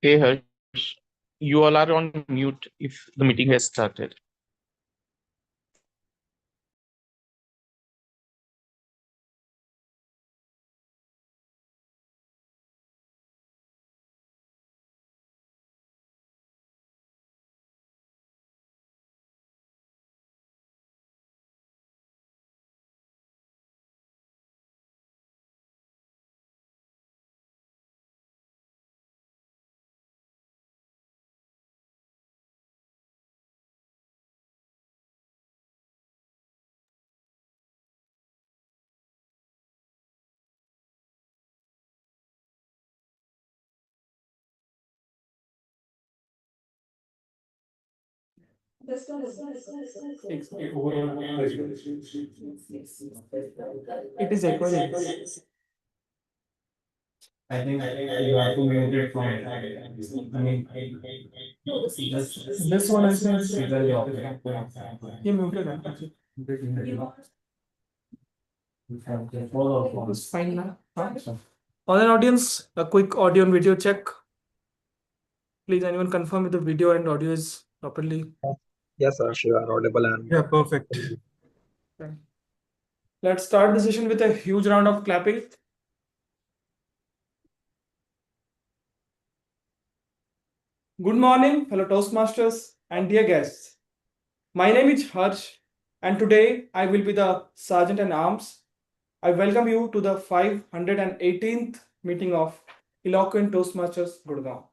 Hey Harsh, you all are on mute if the meeting has started. It is echoing. I think you have to mute it from. I mean, this one I think is really okay. You muted it. It's fine now. Online audience, a quick audio and video check. Please, anyone confirm if the video and audio is properly? Yes, Harsh, you are audible and Yeah, perfect. Okay. Let's start the session with a huge round of clapping. Good morning, fellow Toastmasters and dear guests. My name is Harsh, and today I will be the Sergeant at Arms. I welcome you to the 518th meeting of Eloquent Toastmasters Gurgaon.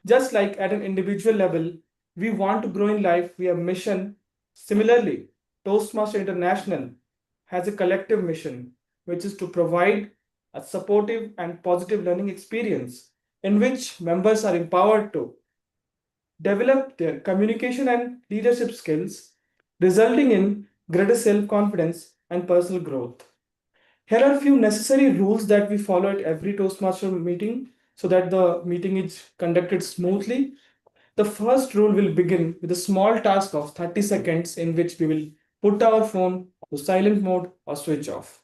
Just like at an individual level, we want to grow in life via mission. Similarly, Toastmaster International has a collective mission, which is to provide a supportive and positive learning experience in which members are empowered to develop their communication and leadership skills, resulting in greater self confidence and personal growth. Here are a few necessary rules that we follow at every Toastmaster meeting so that the meeting is conducted smoothly. The first rule will begin with a small task of 30 seconds in which we will put our phone to silent mode or switch off.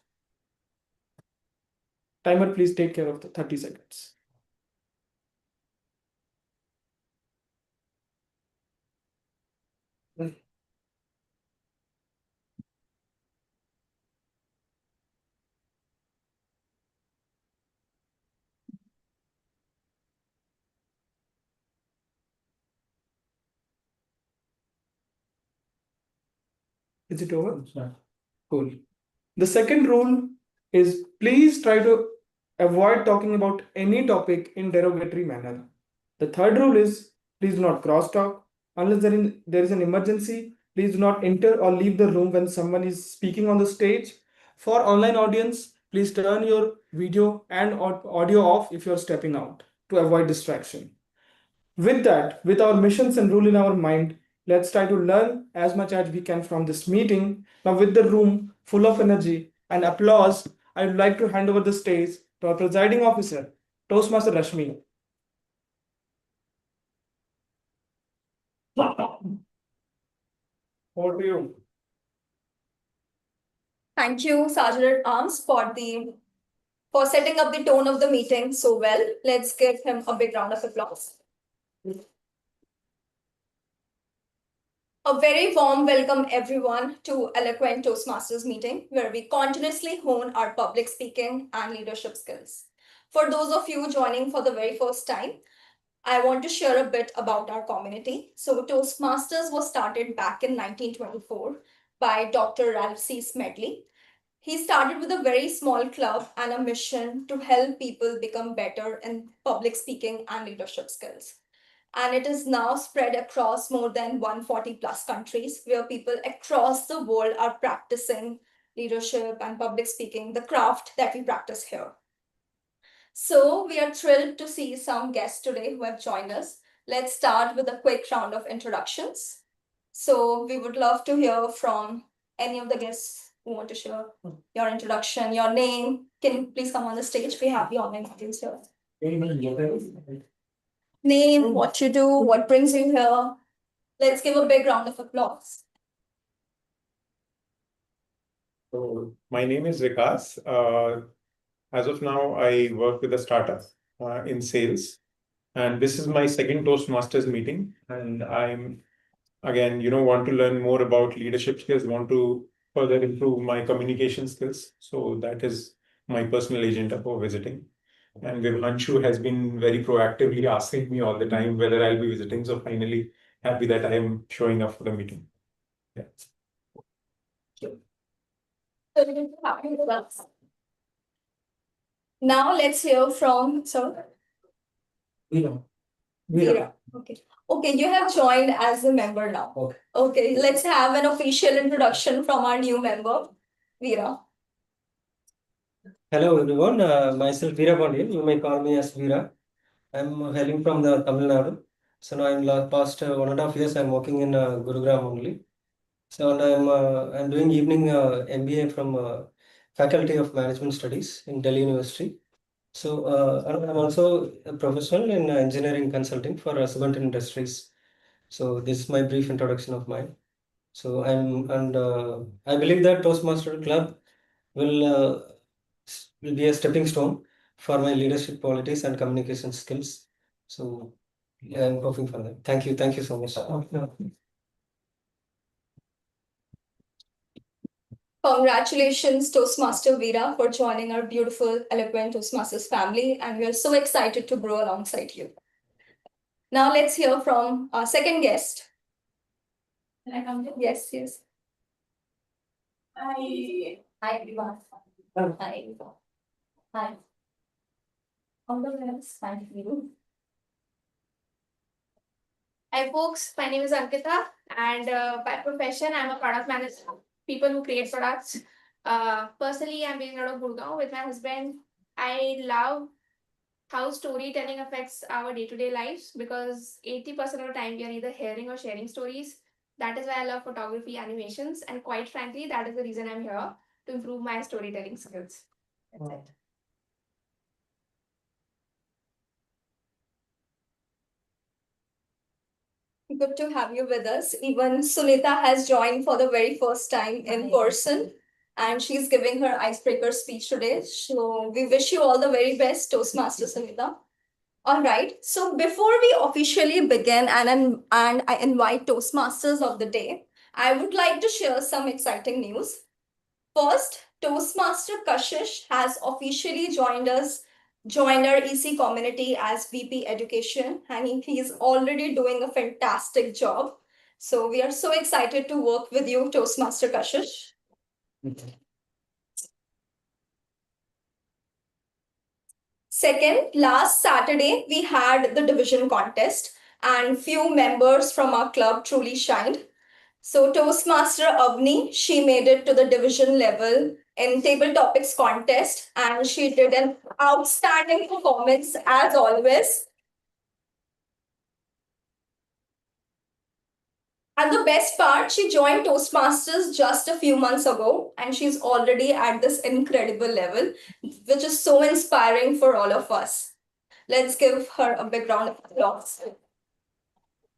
Timer, please take care of the 30 seconds. Is it over? Cool. The second rule is please try to avoid talking about any topic in derogatory manner. The third rule is please do not cross talk. Unless there is an emergency, please do not enter or leave the room when someone is speaking on the stage. For online audience, please turn your video and audio off if you're stepping out to avoid distraction. With that, with our missions and rule in our mind, let's try to learn as much as we can from this meeting. Now, with the room full of energy and applause, I would like to hand over the stage to our presiding officer, Toastmaster Rashmi. Over to you. Thank you, Sergeant at Arms, for setting up the tone of the meeting so well. Let's give him a big round of applause. A very warm welcome, everyone, to Eloquent Toastmasters meeting, where we continuously hone our public speaking and leadership skills. For those of you joining for the very first time, I want to share a bit about our community. So, Toastmasters was started back in 1924 by Dr. Ralph C. Smedley. He started with a very small club and a mission to help people become better in public speaking and leadership skills. And it is now spread across more than 140 plus countries where people across the world are practicing leadership and public speaking, the craft that we practice here. So we are thrilled to see some guests today who have joined us. Let's start with a quick round of introductions. So we would love to hear from any of the guests who want to share your introduction, your name. Can you please come on the stage? We have the online audience here. Name, what you do, what brings you here. Let's give a big round of applause. So my name is Vikas. As of now, I work with a startup in sales. And this is my second Toastmasters meeting. And I'm, again, want to learn more about leadership skills, want to further improve my communication skills. So that is my personal agenda for visiting. And Vibhanshu has been very proactively asking me all the time whether I'll be visiting. So finally, happy that I am showing up for the meeting. Yeah. Now let's hear from Veera. Veera. Okay, you have joined as a member now. Okay, let's have an official introduction from our new member, Veera. Hello everyone, myself Veera Pandian. You may call me as Veera. I'm hailing from the Tamil Nadu. So now in the past 1.5 years, I'm working in Gurugram only. So and I'm doing evening MBA from Faculty of Management Studies in Delhi University. So and I'm also a professional in engineering consulting for Subant Industries. So this is my brief introduction of mine. So I believe that Toastmaster Club will be a stepping stone for my leadership qualities and communication skills. So yeah, I'm hoping for that. Thank you so much. Congratulations, Toastmaster Veera, for joining our beautiful Eloquent Toastmasters family, and we are so excited to grow alongside you. Now let's hear from our second guest. Can I come in? Yes. Hi. Hi, everyone. Hi. Hi. All the best. Thank you. Hi folks, my name is Ankita and by profession I'm a product manager, people who create products. Personally, I'm based out of Gurgaon with my husband. I love how storytelling affects our day-to-day lives because 80% of the time we are either hearing or sharing stories. That is why I love photography, animations, and quite frankly, that is the reason I'm here to improve my storytelling skills. That's it. Good to have you with us. Even Sunita has joined for the very first time in person, and she's giving her icebreaker speech today. So we wish you all the very best, Toastmaster Sunita. All right. So before we officially begin and I invite Toastmasters of the day, I would like to share some exciting news. First, Toastmaster Kashish has officially joined our EC community as VP Education, and he's already doing a fantastic job. So we are so excited to work with you, Toastmaster Kashish. Second, last Saturday, we had the division contest and few members from our club truly shined. So Toastmaster Avni, she made it to the division level in table topics contest and she did an outstanding performance as always. And the best part, she joined Toastmasters just a few months ago and she's already at this incredible level, which is so inspiring for all of us. Let's give her a big round of applause.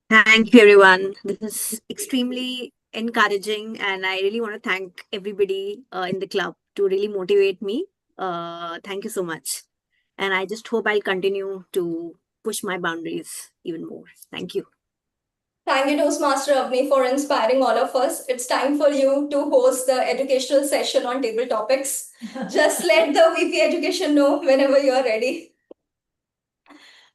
Thank you, everyone. This is extremely encouraging, and I really want to thank everybody in the club to really motivate me. Thank you so much. And I just hope I'll continue to push my boundaries even more. Thank you. Thank you, Toastmaster Avni, for inspiring all of us. It's time for you to host the educational session on table topics. Just let the VP Education know whenever you are ready.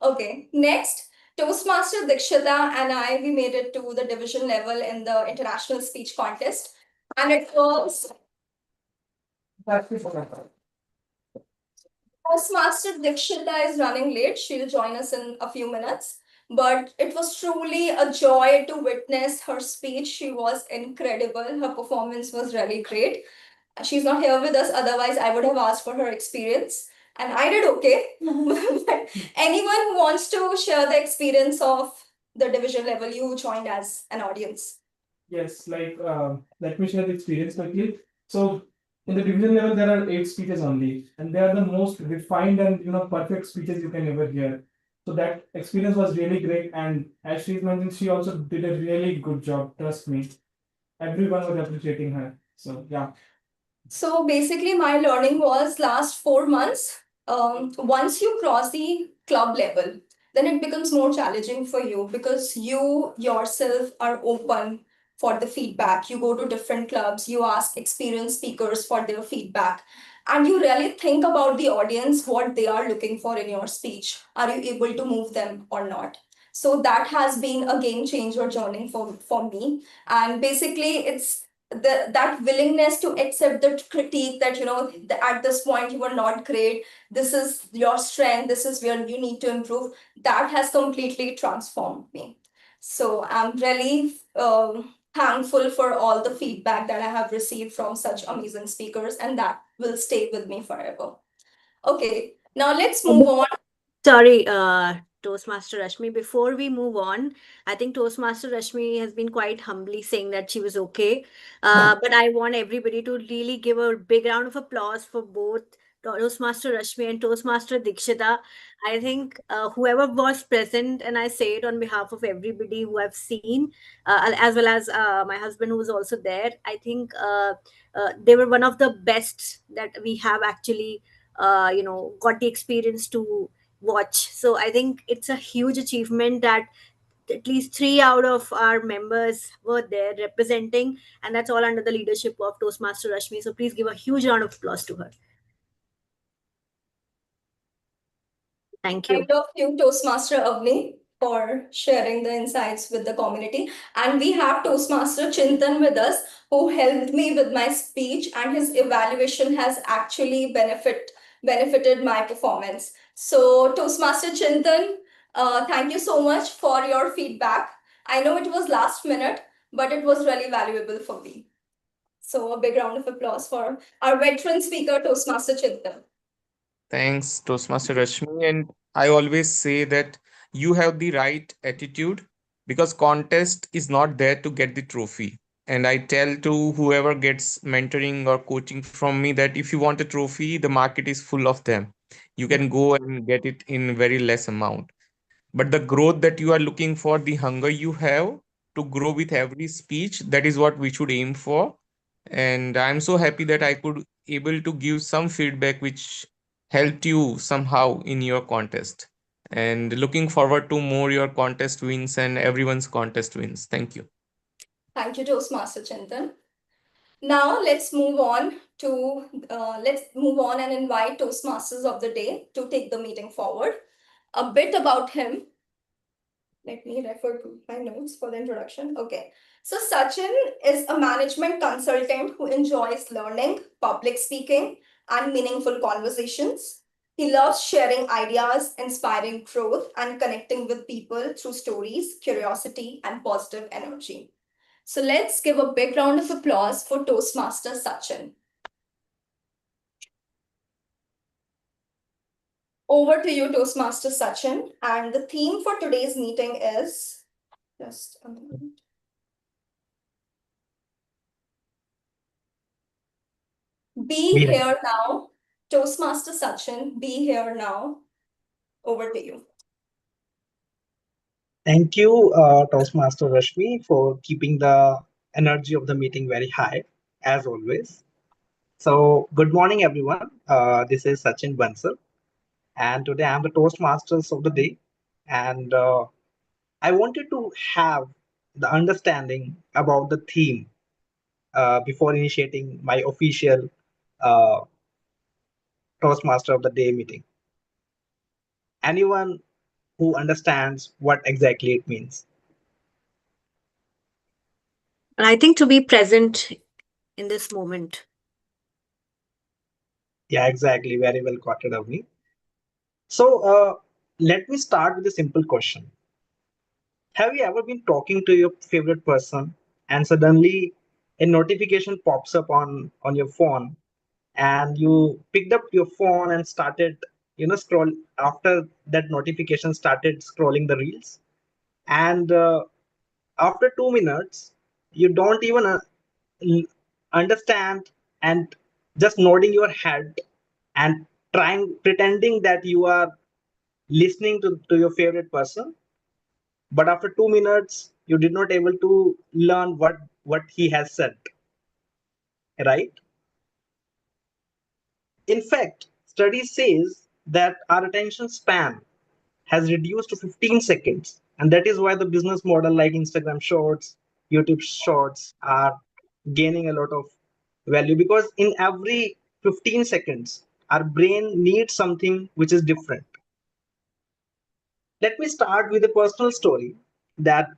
Okay, next, Toastmaster Dikshita and I, we made it to the division level in the international speech contest. And it was Toastmaster Dikshita is running late. She'll join us in a few minutes. But it was truly a joy to witness her speech. She was incredible. Her performance was really great. She's not here with us, otherwise, I would have asked for her experience. And I did okay. But anyone who wants to share the experience of the division level you joined as an audience? Yes, let me share the experience quickly. So in the division level, there are 8 speeches only, and they are the most refined and perfect speeches you can ever hear. So that experience was really great, and as she mentioned, she also did a really good job. Trust me, everyone was appreciating her. So yeah. So basically, my learning was last 4 months. Once you cross the club level, then it becomes more challenging for you because you yourself are open for the feedback. You go to different clubs, you ask experienced speakers for their feedback, and you really think about the audience, what they are looking for in your speech. Are you able to move them or not? So that has been a game changer journey for me. And basically, it's that willingness to accept the critique that, at this point you were not great, this is your strength, this is where you need to improve, that has completely transformed me. So I'm really thankful for all the feedback that I have received from such amazing speakers, and that will stay with me forever. Okay, now let's move on. Sorry, Toastmaster Rashmi, before we move on, I think Toastmaster Rashmi has been quite humbly saying that she was okay. But I want everybody to really give a big round of applause for both Toastmaster Rashmi and Toastmaster Dikshita. I think whoever was present, and I say it on behalf of everybody who I've seen, as well as my husband who was also there, I think they were one of the best that we have actually, got the experience to watch. So I think it's a huge achievement that at least 3 out of our members were there representing, and that's all under the leadership of Toastmaster Rashmi. So please give a huge round of applause to her. Thank you. Kind of you, Toastmaster Avni, for sharing the insights with the community. And we have Toastmaster Chintan with us, who helped me with my speech, and his evaluation has actually benefited my performance. So, Toastmaster Chintan, thank you so much for your feedback. I know it was last minute, but it was really valuable for me. So, a big round of applause for our veteran speaker, Toastmaster Chintan. Thanks, Toastmaster Rashmi. And I always say that you have the right attitude because contest is not there to get the trophy. And I tell to whoever gets mentoring or coaching from me that if you want a trophy, the market is full of them. You can go and get it in very less amount. But the growth that you are looking for, the hunger you have to grow with every speech, that is what we should aim for. And I'm so happy that I could able to give some feedback which helped you somehow in your contest. And looking forward to more your contest wins and everyone's contest wins. Thank you. Thank you, Toastmaster Chintan. Now let's move on and invite Toastmasters of the day to take the meeting forward. A bit about him. Let me refer to my notes for the introduction. Okay. So Sachin is a management consultant who enjoys learning, public speaking, and meaningful conversations. He loves sharing ideas, inspiring growth, and connecting with people through stories, curiosity, and positive energy. So let's give a big round of applause for Toastmaster Sachin. Over to you, Toastmaster Sachin. And the theme for today's meeting is, just a moment. Be here now. Toastmaster Sachin, be here now. Over to you. Thank you, Toastmaster Rashmi, for keeping the energy of the meeting very high, as always. So, good morning, everyone. This is Sachin Bansal, and today I'm the Toastmasters of the day. And I wanted to have the understanding about the theme before initiating my official uh, Toastmaster of the day meeting. Anyone who understands what exactly it means? And I think to be present in this moment. Yeah, exactly. Very well quoted of me. So let me start with a simple question. Have you ever been talking to your favorite person and suddenly a notification pops up on your phone and you picked up your phone and started, scroll after that notification started scrolling the reels, and after 2 minutes you don't even l- understand and just nodding your head and trying pretending that you are listening to your favorite person, but after 2 minutes you did not able to learn what he has said, right? In fact, study says that our attention span has reduced to 15 seconds. And that is why the business model like Instagram Shorts, YouTube Shorts are gaining a lot of value, because in every 15 seconds, our brain needs something which is different. Let me start with a personal story that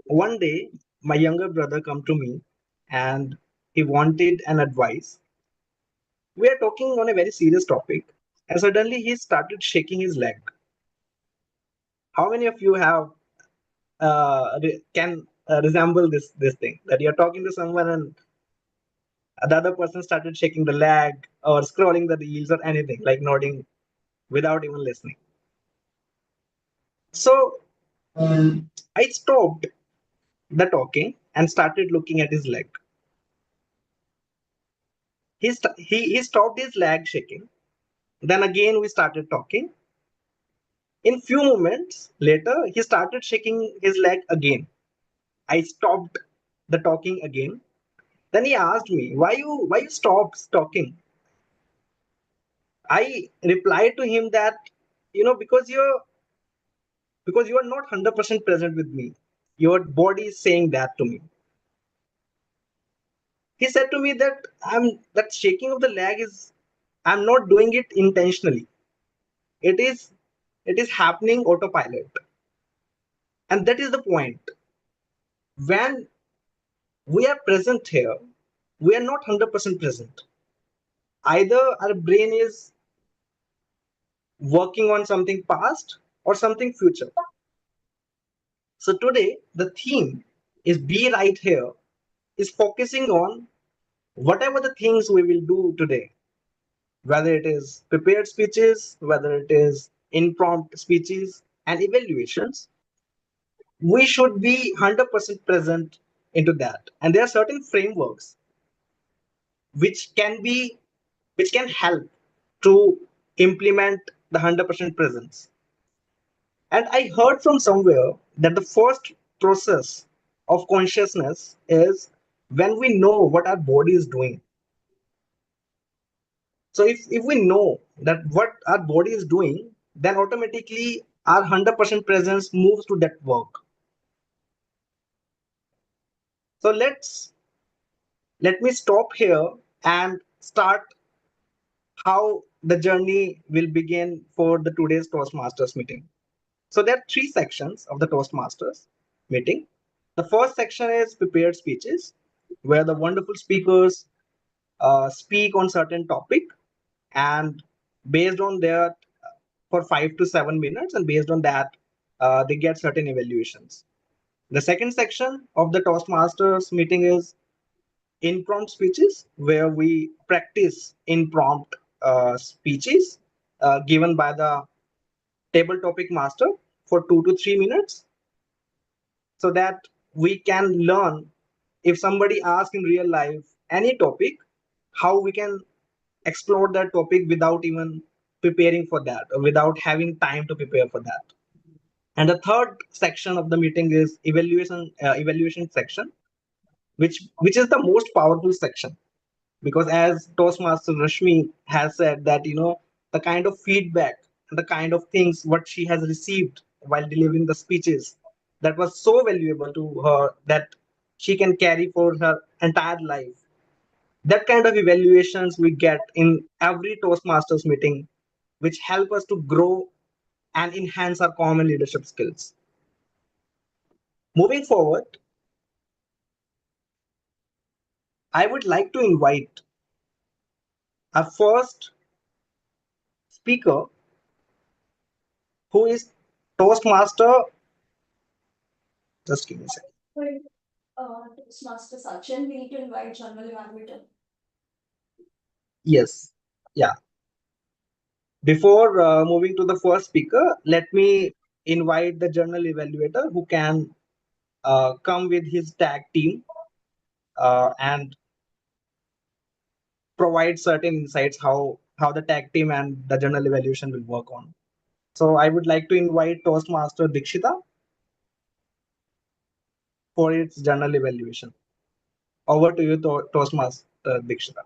one day my younger brother come to me and he wanted an advice. We are talking on a very serious topic, and suddenly he started shaking his leg. How many of you have can resemble this thing, that you're talking to someone and the other person started shaking the leg or scrolling the reels or anything, like nodding without even listening? So I stopped the talking and started looking at his leg. He stopped his leg shaking. Then again we started talking. In few moments later, he started shaking his leg again. I stopped the talking again. Then he asked me, why you stopped talking? I replied to him that, because you are not 100% present with me. Your body is saying that to me. He said to me that that shaking of the leg is, I'm not doing it intentionally. It is it is happening autopilot. And that is the point. When we are present here, we are not 100% present. Either our brain is working on something past or something future. So today, the theme is be right here, is focusing on whatever the things we will do today, whether it is prepared speeches, whether it is impromptu speeches and evaluations, we should be 100% present into that. And there are certain frameworks which can be which can help to implement the 100% presence. And I heard from somewhere that the first process of consciousness is when we know what our body is doing. So if we know that what our body is doing, then automatically our 100% presence moves to that work. So let me stop here and start how the journey will begin for the today's Toastmasters meeting. So there are three sections of the Toastmasters meeting. The first section is prepared speeches, where the wonderful speakers speak on certain topic, and based on that, for 5 to 7 minutes, and based on that, they get certain evaluations. The second section of the Toastmasters meeting is impromptu speeches, where we practice impromptu speeches given by the table topic master for 2 to 3 minutes, so that we can learn, if somebody asks in real life any topic, how we can explore that topic without even preparing for that, or without having time to prepare for that. And the third section of the meeting is evaluation section, which is the most powerful section, because as Toastmaster Rashmi has said that, the kind of feedback and the kind of things what she has received while delivering the speeches, that was so valuable to her that she can carry for her entire life. That kind of evaluations we get in every Toastmasters meeting, which help us to grow and enhance our common leadership skills. Moving forward, I would like to invite our first speaker, who is Toastmaster. Just give me a second. Wait, Toastmaster Sachin, we need to invite general evaluator. Yes. Yeah. Before moving to the first speaker, let me invite the journal evaluator who can come with his tag team and provide certain insights how the tag team and the journal evaluation will work on. So I would like to invite Toastmaster Dikshita for its journal evaluation. Over to you, Toastmaster Dikshita.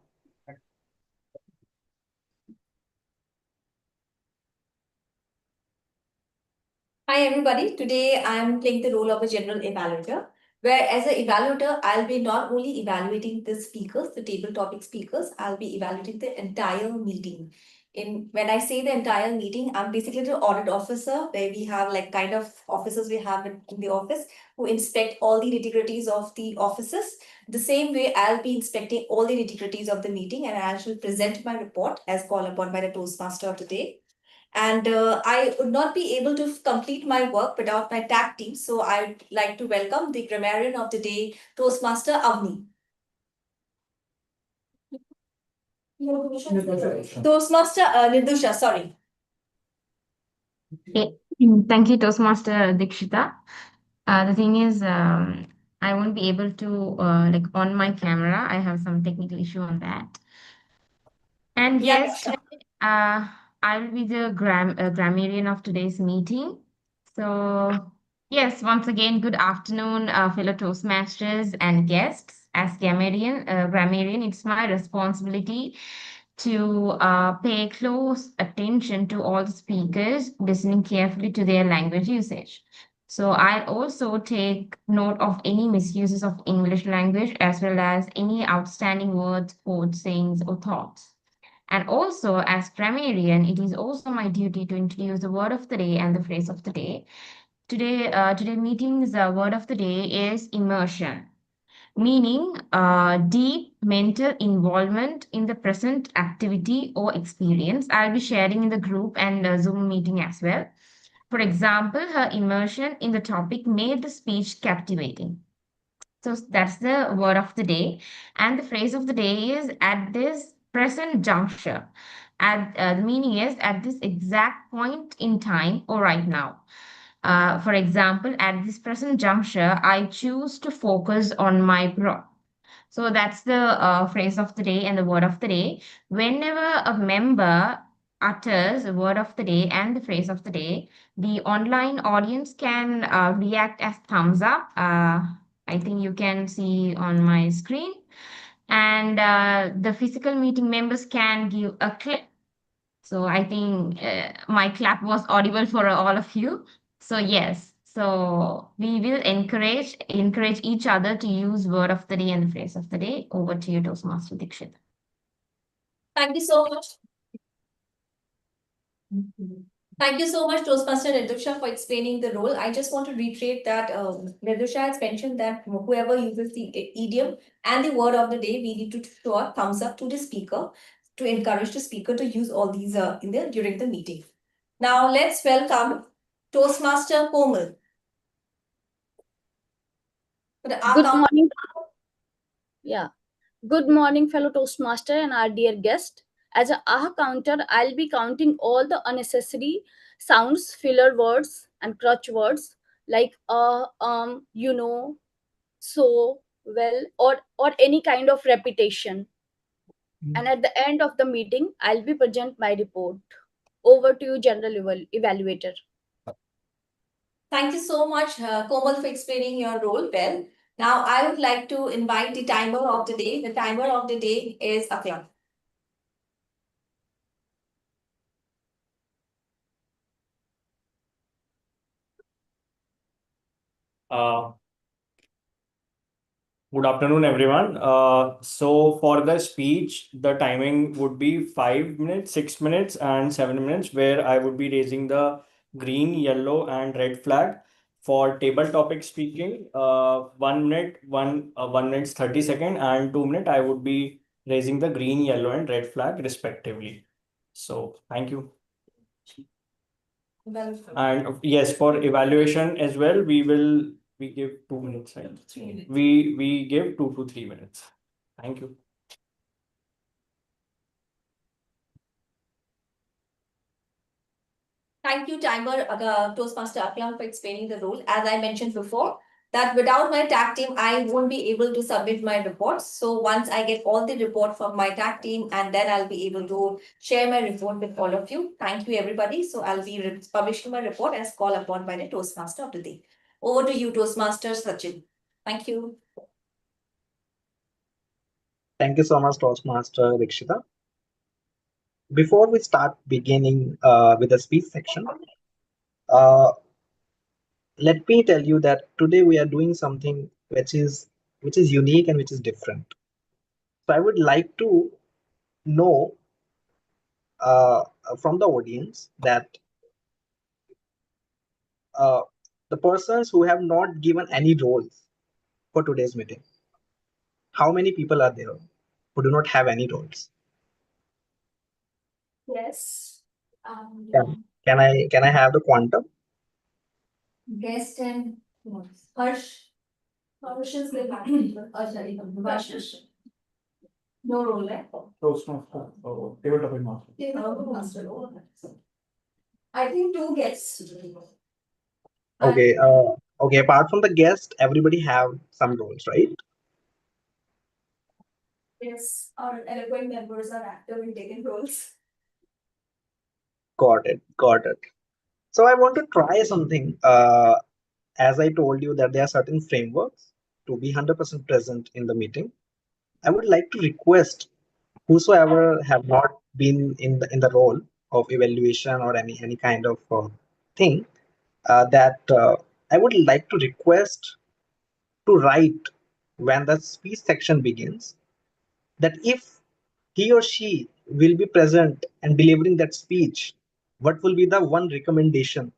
Hi everybody. Today I'm playing the role of a general evaluator, where as an evaluator, I'll be not only evaluating the speakers, the table topic speakers, I'll be evaluating the entire meeting. When I say the entire meeting, I'm basically the audit officer, where we have like kind of officers we have in the office who inspect all the nitty-gritties of the offices. The same way, I'll be inspecting all the nitty-gritties of the meeting, and I shall present my report as called upon by the Toastmaster of the day. And I would not be able to complete my work without my tag team. So I'd like to welcome the grammarian of the day, Toastmaster Avni. Toastmaster Nirdusha, sorry. Okay. Thank you, Toastmaster Dikshita. The thing is, I won't be able to like on my camera. I have some technical issue on that. And Yeah, yes, I will be the grammarian of today's meeting. So yes, once again, good afternoon, fellow Toastmasters and guests. As grammarian, it's my responsibility to pay close attention to all the speakers, listening carefully to their language usage. So I also take note of any misuses of English language as well as any outstanding words, quotes, sayings, or thoughts. And also, as grammarian, it is also my duty to introduce the word of the day and the phrase of the day. Today meeting's word of the day is immersion, meaning deep mental involvement in the present activity or experience. I'll be sharing in the group and Zoom meeting as well. For example, her immersion in the topic made the speech captivating. So that's the word of the day. And the phrase of the day is at this present juncture. The meaning is at this exact point in time or right now. For example, at this present juncture, I choose to focus on my growth. So that's the phrase of the day and the word of the day. Whenever a member utters the word of the day and the phrase of the day, the online audience can react as thumbs up. I think you can see on my screen. And the physical meeting members can give a clap. So I think my clap was audible for all of you. So yes, so we will encourage each other to use word of the day and the phrase of the day. Over to you, Toastmaster Dikshit. Thank you so much. Thank you so much, Toastmaster Nirdusha, for explaining the role. I just want to reiterate that Nirdusha has mentioned that whoever uses the idiom and the word of the day, we need to show a thumbs up to the speaker to encourage the speaker to use all these during the meeting. Now let's welcome Toastmaster Komal. Good morning. Yeah. Good morning, fellow Toastmaster and our dear guest. As a aha counter, I'll be counting all the unnecessary sounds, filler words, and crutch words like so, well, or any kind of repetition. And at the end of the meeting, I'll be present my report. Over to you, General Evaluator. Thank you so much, Komal, for explaining your role well. Now, I would like to invite the timer of the day. The timer of the day is Aklam. Good afternoon, everyone. So for the speech, the timing would be 5 minutes, 6 minutes, and 7 minutes, where I would be raising the green, yellow, and red flag. For table topic speaking, 1 minute, 1 minute 30 second, and 2 minute, I would be raising the green, yellow, and red flag respectively. So thank you. And yes, for evaluation as well, we give 2 minutes, right? 3 minutes. We give 2 to 3 minutes. Thank you. Thank you, timer Toastmaster Aklam, for explaining the role. As I mentioned before, that without my tag team, I won't be able to submit my reports. So once I get all the report from my tag team, and then I'll be able to share my report with all of you. Thank you, everybody. So I'll be publishing my report as called upon by the Toastmaster of the day. Over to you, Toastmaster Sachin. Thank you. Thank you so much, Toastmaster Dikshita. Before we start beginning with the speech section, uh, let me tell you that today we are doing something which is unique and which is different. So I would like to know uh, from the audience that uh, the persons who have not given any roles for today's meeting, how many people are there who do not have any roles? Yes. Can I have the quantum? Guest and Harsh. Harsh is the sorry, Varshish. No role, right? Toastmaster. Oh, table topic master. Master. I think two guests. Okay. Okay. Apart from the guest, everybody have some roles, right? Yes, our eloquent members are active in taking roles. Got it. Got it. So I want to try something. As I told you that there are certain frameworks to be 100% present in the meeting. I would like to request whosoever have not been in the role of evaluation or any kind of thing that I would like to request to write when the speech section begins that if he or she will be present and delivering that speech, what will be the one recommendation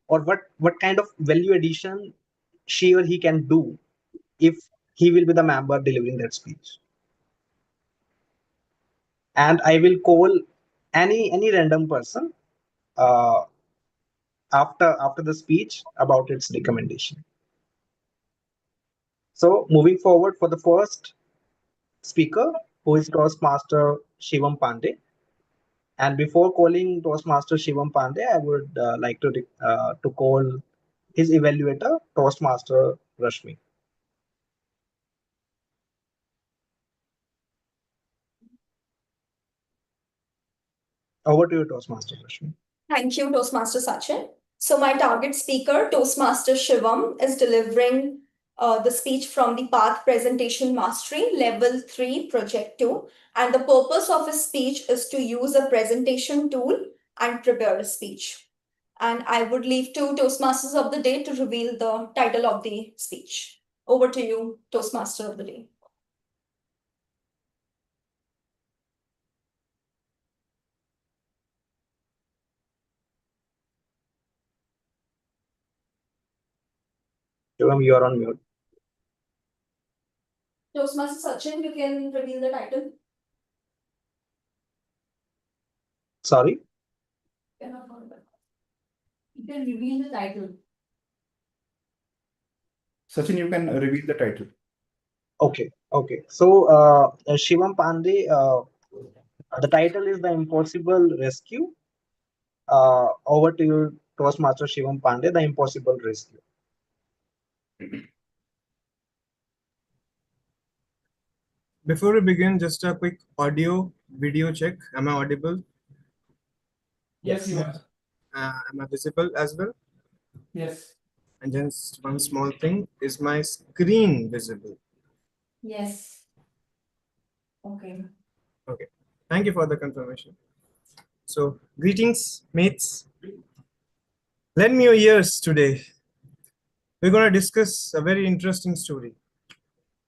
or what kind of value addition she or he can do if he will be the member delivering that speech. And I will call any random person uh, after the speech about its recommendation. So moving forward for the first speaker, who is Toastmaster Shivam Pandey. And before calling Toastmaster Shivam Pandey, I would like to call his evaluator, Toastmaster Rashmi. Over to you, Toastmaster Rashmi. Thank you, Toastmaster Sachin. So my target speaker, Toastmaster Shivam, is delivering the speech from the Path Presentation Mastery Level 3 Project 2. And the purpose of his speech is to use a presentation tool and prepare a speech. And I would leave to Toastmasters of the Day to reveal the title of the speech. Over to you, Toastmaster of the Day. Shivam, you are on mute. Toastmaster Sachin, you can reveal the title. Sorry? You can reveal the title. Sachin, you can reveal the title. Okay, okay. So, Shivam Pandey, the title is The Impossible Rescue. Over to you, Toastmaster Shivam Pandey, The Impossible Rescue. Before we begin, just a quick audio video check. Am I audible? Yes, you are. Am I visible as well? Yes. And just one small thing, is my screen visible? Yes. Okay. Okay. Thank you for the confirmation. So, greetings, mates. Lend me your ears today. We're going to discuss a very interesting story.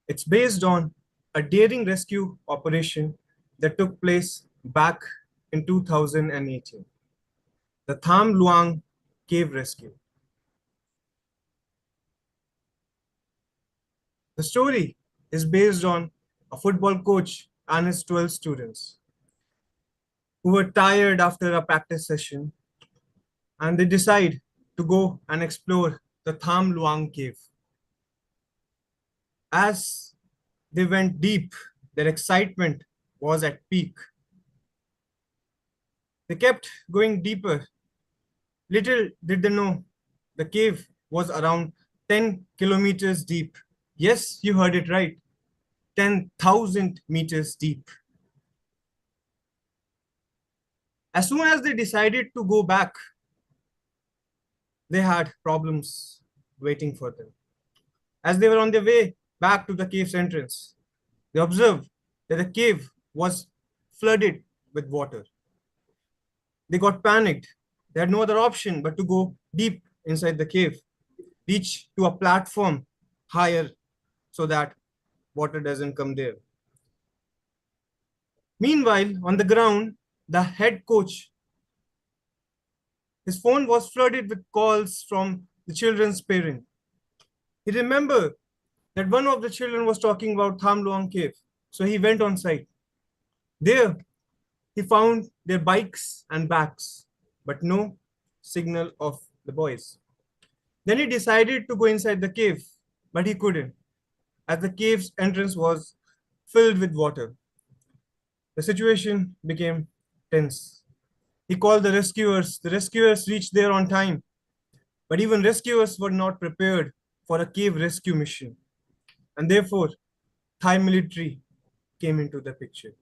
It's based on a daring rescue operation that took place back in 2018. The Tham Luang Cave Rescue. The story is based on a football coach and his 12 students who were tired after a practice session, and they decide to go and explore the Tham Luang Cave. As they went deep, their excitement was at peak. They kept going deeper. Little did they know the cave was around 10 kilometers deep. Yes, you heard it right. 10,000 meters deep. As soon as they decided to go back, they had problems waiting for them. As they were on their way back to the cave's entrance, they observed that the cave was flooded with water. They got panicked. They had no other option but to go deep inside the cave. reach to a platform higher so that water doesn't come there. Meanwhile, on the ground, the head coach, his phone was flooded with calls from the children's parent. He remembered that one of the children was talking about Tham Luang cave. So he went on site. There, he found their bikes and bags, but no signal of the boys. Then he decided to go inside the cave, but he couldn't, as the cave's entrance was filled with water. The situation became tense. He called the rescuers. The rescuers reached there on time, but even rescuers were not prepared for a cave rescue mission. And therefore, Thai military came into the picture.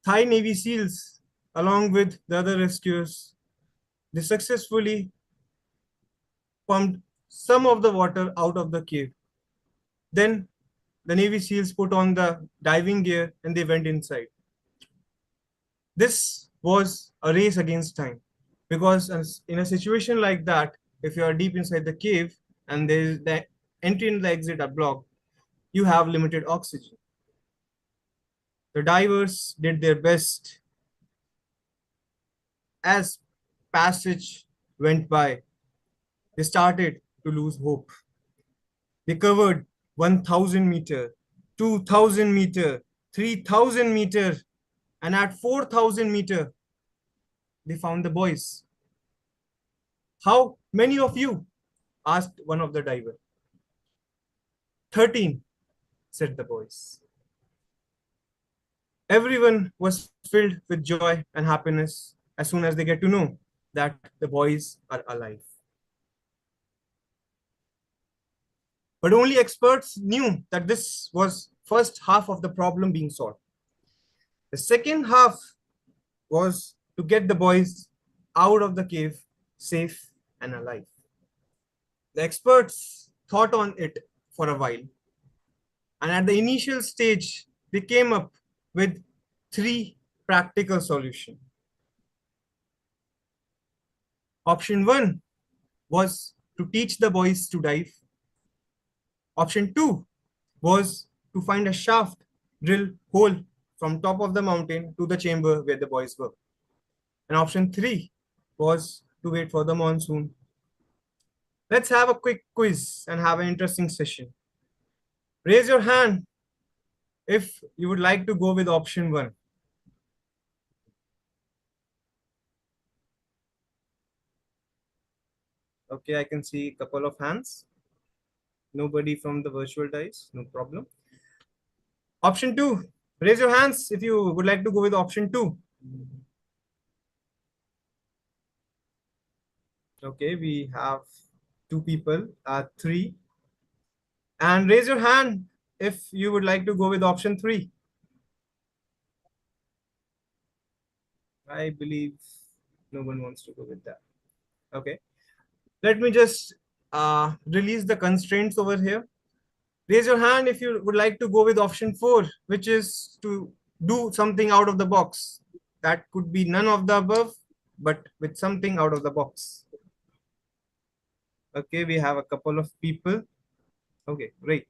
Thai Navy SEALs, along with the other rescuers, they successfully pumped some of the water out of the cave. Then the Navy SEALs put on the diving gear and they went inside. This was a race against time because in a situation like that, if you are deep inside the cave and the entry and the exit are blocked, you have limited oxygen. The divers did their best. As passage went by, they started to lose hope. They covered 1,000 meter, 2,000 meter, 3,000 meter, and at 4,000 meter, they found the boys. How many of you? Asked one of the divers. 13, said the boys. Everyone was filled with joy and happiness as soon as they get to know that the boys are alive. But only experts knew that this was first half of the problem being solved. The second half was to get the boys out of the cave safe and alive. The experts thought on it for a while. And at the initial stage, they came up with 3 practical solutions. Option 1 was to teach the boys to dive. Option 2 was to find a shaft, drill hole from top of the mountain to the chamber where the boys were. And option 3 was to wait for the monsoon. Let's have a quick quiz and have an interesting session. Raise your hand if you would like to go with option 1. Okay, I can see a couple of hands. Nobody from the virtual dice, no problem. Option 2, raise your hands if you would like to go with option 2. Okay, we have 2 people, 3. And raise your hand if you would like to go with option 3. I believe no one wants to go with that. Okay, let me just release the constraints over here. Raise your hand if you would like to go with option 4, which is to do something out of the box. That could be none of the above, but with something out of the box. Okay, we have a couple of people. Okay, great.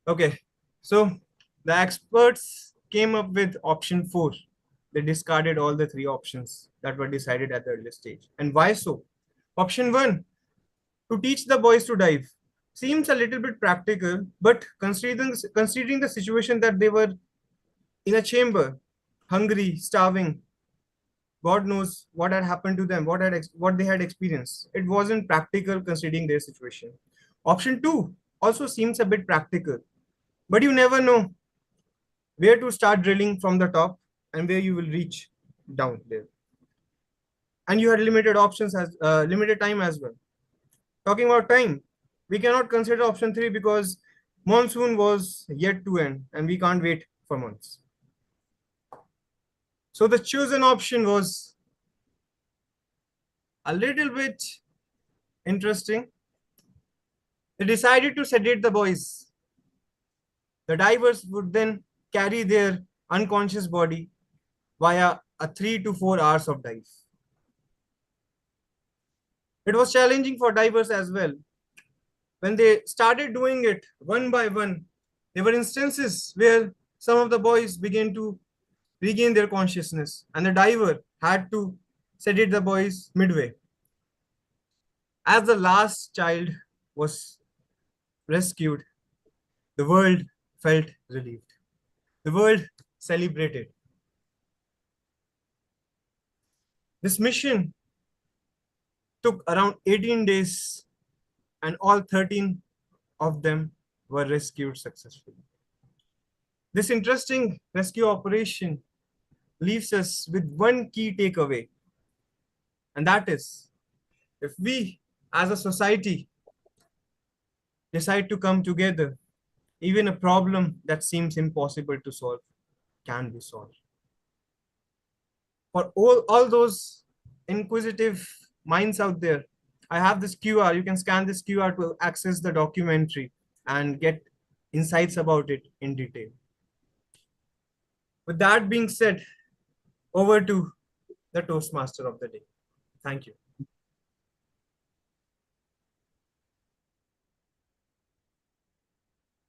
Okay, so the experts came up with option 4. They discarded all the 3 options that were decided at the earlier stage. And why so? Option 1, to teach the boys to dive, seems a little bit practical, but considering the situation that they were in a chamber, hungry, starving, God knows what had happened to them, what they had experienced. It wasn't practical considering their situation. Option 2 also seems a bit practical, but you never know where to start drilling from the top and where you will reach down there. And you had limited options as limited time as well. Talking about time, we cannot consider option 3 because monsoon was yet to end and we can't wait for months. So the chosen option was a little bit interesting. They decided to sedate the boys. The divers would then carry their unconscious body via a 3 to 4 hours of dive. It was challenging for divers as well. When they started doing it one by one, there were instances where some of the boys began to regain their consciousness, and the diver had to sedate the boys midway. As the last child was rescued, the world felt relieved. The world celebrated. This mission took around 18 days, and all 13 of them were rescued successfully. This interesting rescue operation leaves us with one key takeaway, and that is, if we as a society decide to come together, even a problem that seems impossible to solve can be solved. For all those inquisitive minds out there, I have this QR. You can scan this QR to access the documentary and get insights about it in detail. With that being said, over to the Toastmaster of the day. Thank you.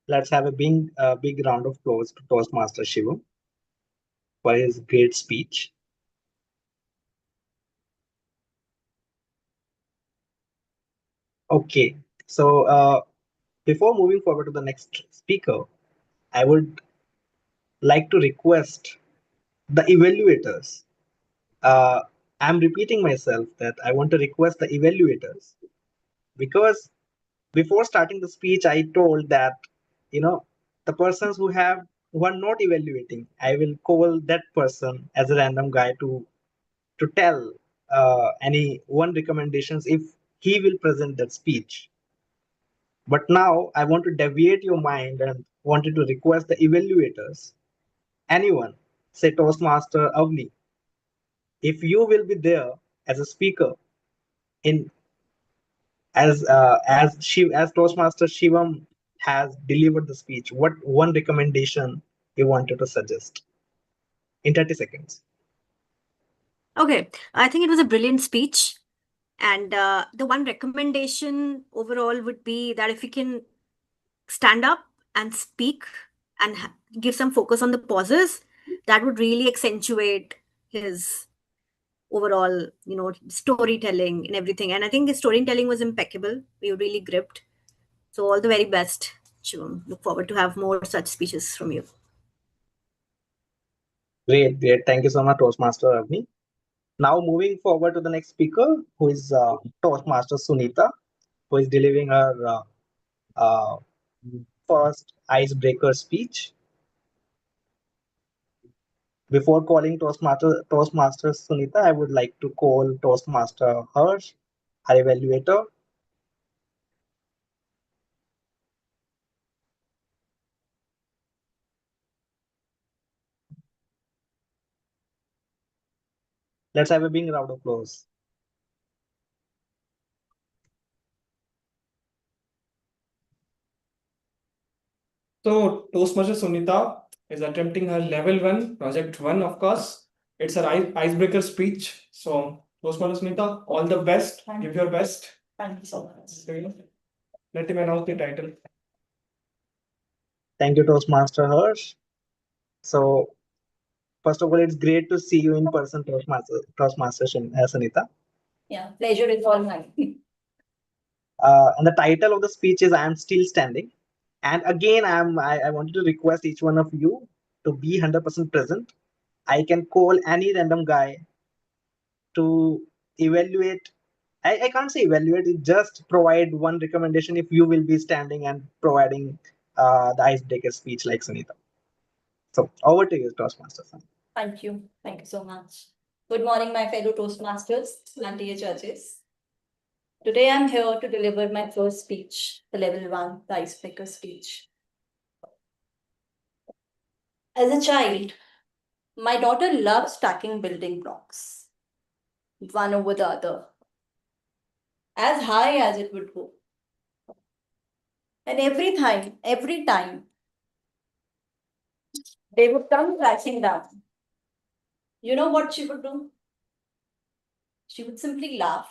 Let's have a big round of applause to Toastmaster Shivam for his great speech. Okay, so before moving forward to the next speaker, I would like to request the evaluators. Uh, I'm repeating myself that I want to request the evaluators, because before starting the speech, I told that, the persons who are not evaluating, I will call that person as a random guy to tell any one recommendations if he will present that speech. But now I want to deviate your mind and wanted to request the evaluators, anyone, say Toastmaster Avni, if you will be there as a speaker in as Toastmaster Shivam has delivered the speech, what one recommendation you wanted to suggest in 30 seconds? Okay, I think it was a brilliant speech. And the one recommendation overall would be that if you can stand up and speak and give some focus on the pauses, that would really accentuate his overall, storytelling and everything. And I think his storytelling was impeccable. We were really gripped. So all the very best, Shivam. Look forward to have more such speeches from you. Great, great. Thank you so much, Toastmaster Avni. Now moving forward to the next speaker, who is Toastmaster Sunita, who is delivering her uh, first icebreaker speech. Before calling Toastmaster Sunita, I would like to call Toastmaster Harsh, our evaluator. Let's have a big round of applause. So Toastmaster Sunita is attempting her level 1, project 1, of course. It's her icebreaker speech. So Toastmaster Sunita, all the best. Give your best. Thank you so much. Let him announce the title. Thank you, Toastmaster Harsh. So, first of all, it's great to see you in person, Toastmaster Sunita. Yeah, pleasure is all mine. And the title of the speech is "I Am Still Standing." And again, I wanted to request each one of you to be 100% present. I can call any random guy to evaluate. I can't say evaluate, it just provide one recommendation if you will be standing and providing the icebreaker speech like Sunita. So over to you, Toastmaster. Thank you. Thank you so much. Good morning, my fellow Toastmasters and dear judges. Today I'm here to deliver my first speech, the level 1, the icebreaker speech. As a child, my daughter loved stacking building blocks, one over the other, as high as it would go. And every time, they would come crashing down. You know what she would do? She would simply laugh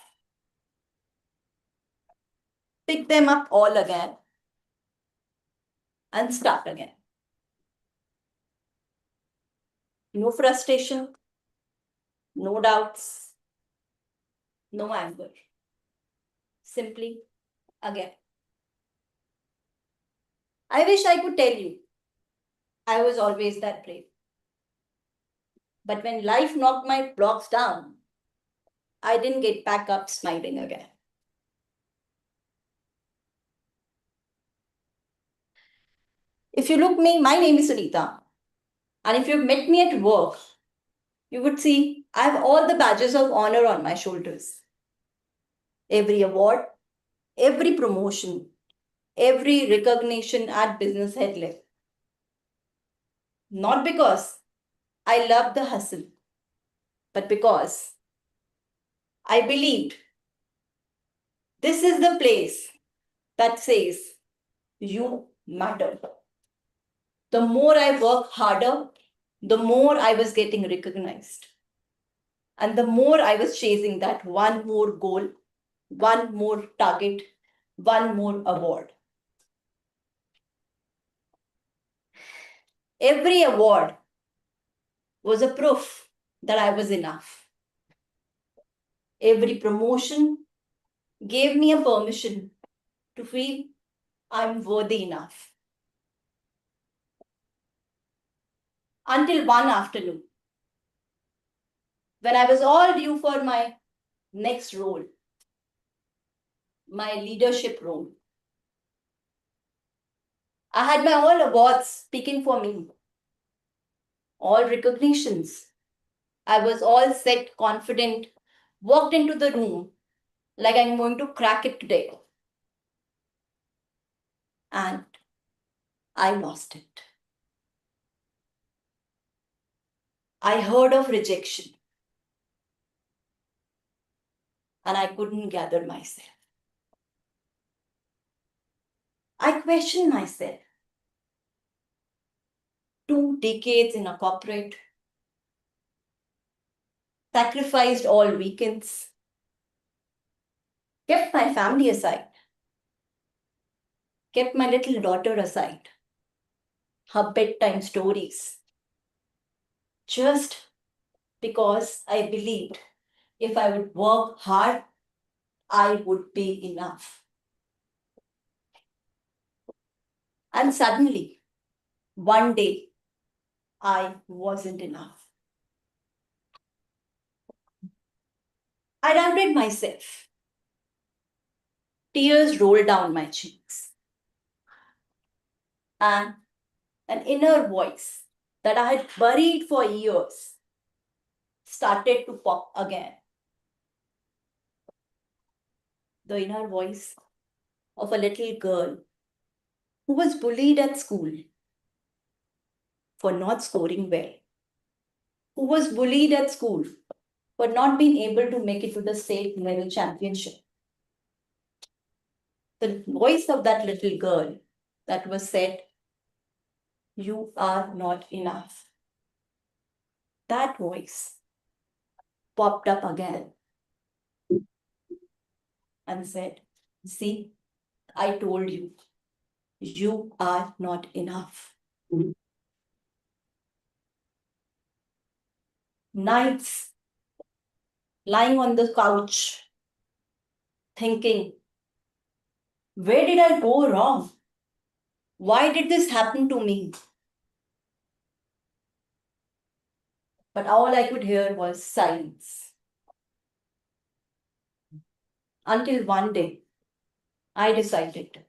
pick them up all again, and start again. No frustration, no doubts, no anger. Simply again. I wish I could tell you I was always that brave. But when life knocked my blocks down, I didn't get back up smiling again. If you look me, my name is Sunita. And if you've met me at work, you would see I have all the badges of honor on my shoulders. Every award, every promotion, every recognition at business head level. Not because I love the hustle, but because I believed this is the place that says you matter. The more I work harder, the more I was getting recognized. And the more I was chasing that one more goal, one more target, one more award. Every award was a proof that I was enough. Every promotion gave me a permission to feel I'm worthy enough. Until one afternoon, when I was all due for my next role, my leadership role. I had my all awards speaking for me, all recognitions. I was all set, confident, walked into the room like I'm going to crack it today. And I lost it. I heard of rejection and I couldn't gather myself. I questioned myself. 2 decades in a corporate, sacrificed all weekends, kept my family aside, kept my little daughter aside, her bedtime stories, just because I believed if I would work hard, I would be enough. And suddenly, one day, I wasn't enough. I doubted myself. Tears rolled down my cheeks. And an inner voice that I had buried for years started to pop again. The inner voice of a little girl who was bullied at school for not scoring well, who was bullied at school for not being able to make it to the state level championship. The voice of that little girl that was said, "You are not enough." That voice popped up again and said, "See, I told you, you are not enough." Nights lying on the couch, thinking, where did I go wrong? Why did this happen to me? But all I could hear was silence. Until one day, I decided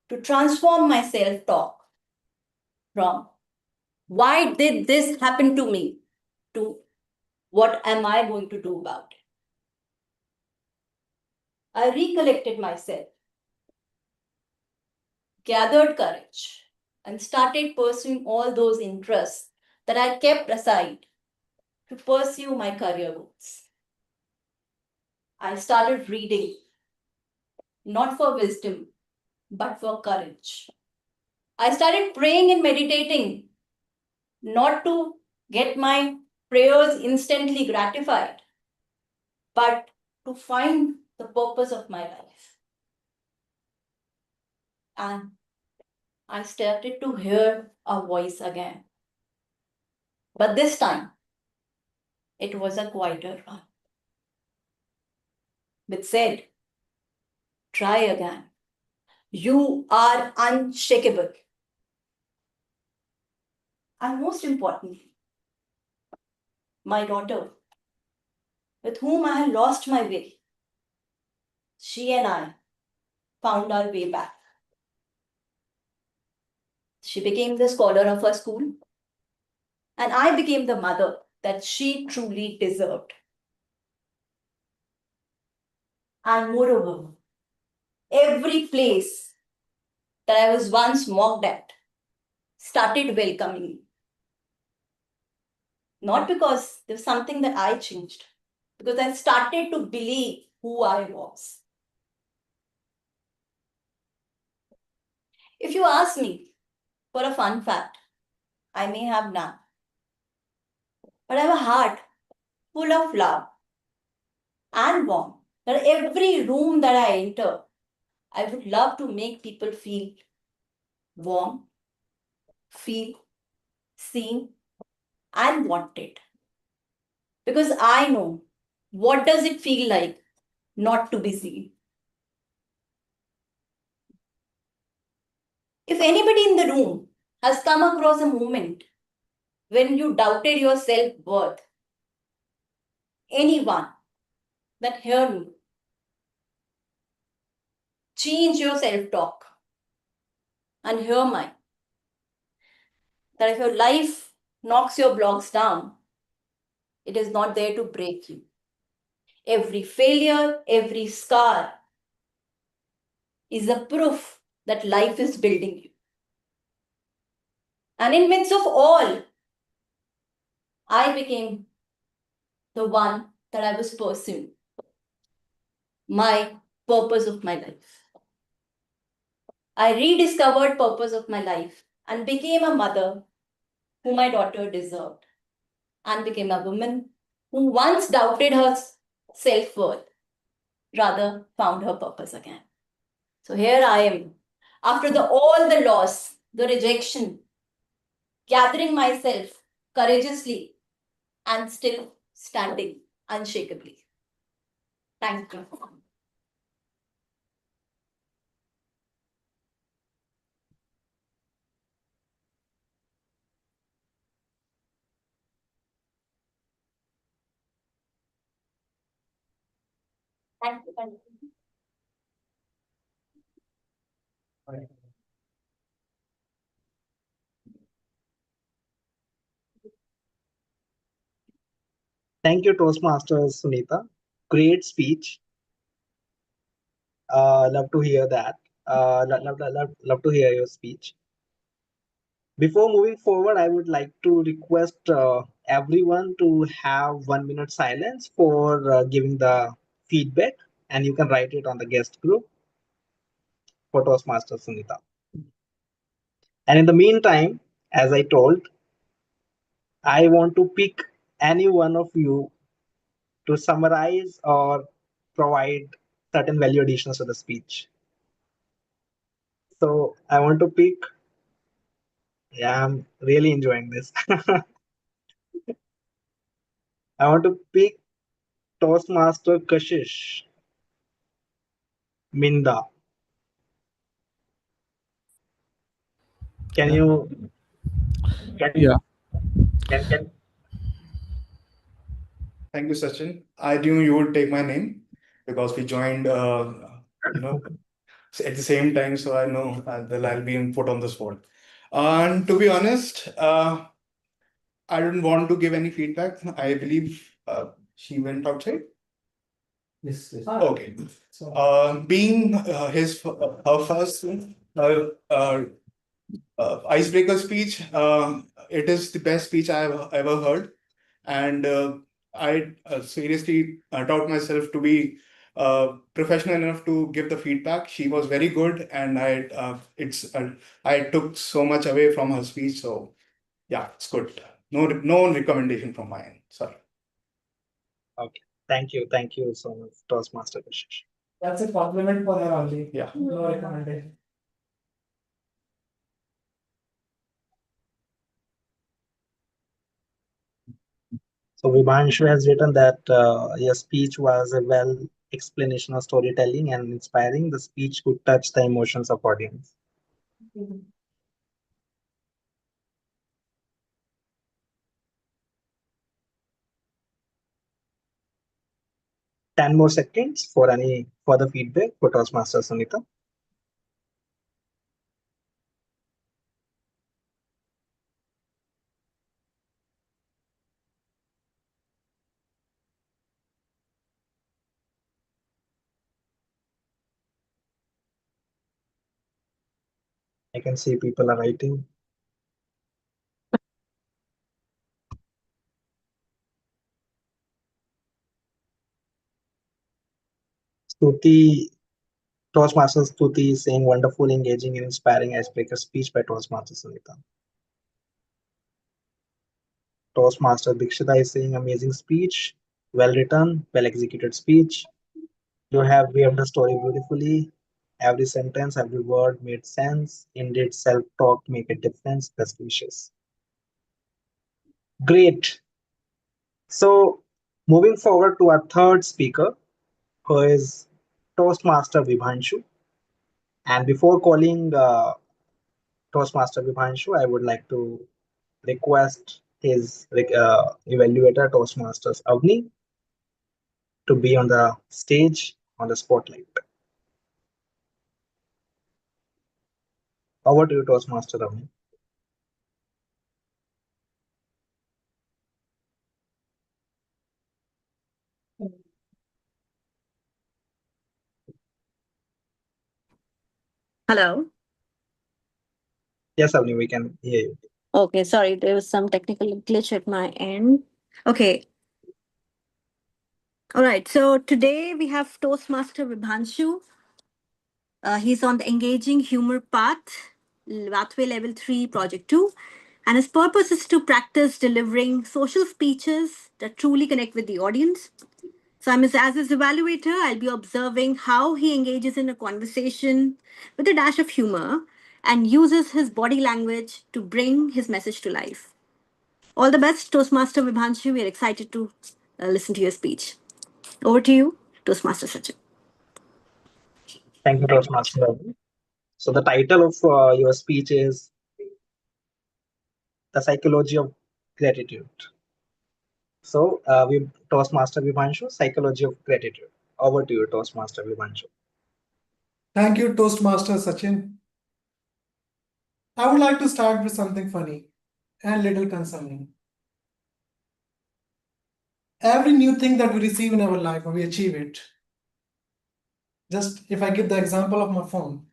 to transform my self-talk from "why did this happen to me?" to "what am I going to do about it?" I recollected myself, gathered courage, and started pursuing all those interests that I kept aside to pursue my career goals. I started reading, not for wisdom, but for courage. I started praying and meditating, not to get my prayers instantly gratified, but to find the purpose of my life. and I started to hear a voice again. But this time, it was a quieter one, which said, "Try again. You are unshakable." And most importantly, my daughter, with whom I had lost my way, she and I found our way back. She became the scholar of her school, and I became the mother that she truly deserved. And moreover, every place that I was once mocked at started welcoming me. Not because there was something that I changed, because I started to believe who I was. If you ask me for a fun fact, I may have none. But I have a heart full of love and warmth that every room that I enter, I would love to make people feel warm, feel seen and wanted. Because I know what does it feel like not to be seen. If anybody in the room has come across a moment when you doubted your self-worth, anyone that hear me, change your self-talk and hear mine. That if your life knocks your blocks down, it is not there to break you. Every failure, every scar is a proof that life is building you. And in midst of all, I became the one that I was pursuing. My purpose of my life. I rediscovered purpose of my life and became a mother who my daughter deserved, and became a woman who once doubted her self-worth, rather found her purpose again. So here I am, after all the loss, the rejection, gathering myself courageously and still standing unshakably. Thank you. Thank you. Thank you. Thank you, Toastmasters Sunita. Great speech. Love to hear that. Love to hear your speech. Before moving forward, I would like to request everyone to have 1 minute silence for giving the feedback, and you can write it on the guest group for Toastmasters Sunita. And in the meantime, as I told, I want to pick any one of you to summarize or provide certain value additions to the speech. So I want to pick, yeah, I'm really enjoying this. I want to pick Toastmaster Kashish, Minda. Can you, Yeah. can Thank you, Sachin. I knew you would take my name because we joined, you know, at the same time. So I know that I'll be put on the spot. And to be honest, I don't want to give any feedback. I believe she went outside. Yes, yes. Okay. Being her first icebreaker speech, it is the best speech I've ever heard, and I seriously taught myself to be professional enough to give the feedback. She was very good, and I took so much away from her speech. So yeah, it's good. No recommendation from my end. Sorry. Okay. Thank you so much, Toastmaster Kashish. That's a compliment for her only. Yeah. No recommendation. So Vibhanshu has written that your speech was a well explanation of storytelling and inspiring. The speech could touch the emotions of audience. 10 more seconds for any further feedback for Toastmaster Sunita. I can see people are writing. Stuti, Toastmaster Stuti is saying wonderful, engaging, and inspiring icebreaker speech by Toastmaster Sunita. Toastmaster Dikshita is saying amazing speech, well written, well executed speech. You have weaved the story beautifully. Every sentence, every word made sense. Indeed, self-talk make a difference. Best wishes. Great. So, moving forward to our third speaker, who is Toastmaster Vibhanshu. And before calling Toastmaster Vibhanshu, I would like to request his evaluator, Toastmasters Avni, to be on the stage on the spotlight. Over to you, Toastmaster Avni. Hello. Yes, Avni, we can hear you. Okay, sorry, there was some technical glitch at my end. Okay. All right. So today we have Toastmaster Vibhanshu. He's on the Engaging Humor Pathway Level 3, Project 2. And his purpose is to practice delivering social speeches that truly connect with the audience. So as his evaluator, I'll be observing how he engages in a conversation with a dash of humor and uses his body language to bring his message to life. All the best, Toastmaster Vibhanshu. We're excited to listen to your speech. Over to you, Toastmaster Sachin. Thank you, Toastmaster Avni. So the title of your speech is The Psychology of Gratitude. So we Toastmaster Vibhanshu, Psychology of Gratitude. Over to you, Toastmaster Vibhanshu. Thank you, Toastmaster Sachin. I would like to start with something funny and little concerning. Every new thing that we receive in our life, we achieve it. Just if I give the example of my phone.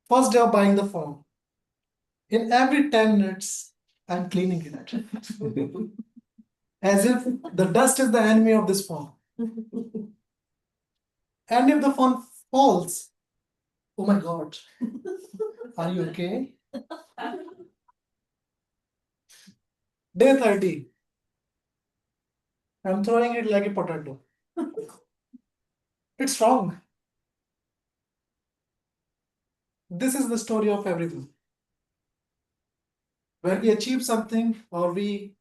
First day of buying the phone. In every 10 minutes, I'm cleaning it. As if the dust is the enemy of this phone. And if the phone falls, oh my God, are you okay? Day 30, I'm throwing it like a potato. It's wrong. This is the story of everything. When we achieve something or we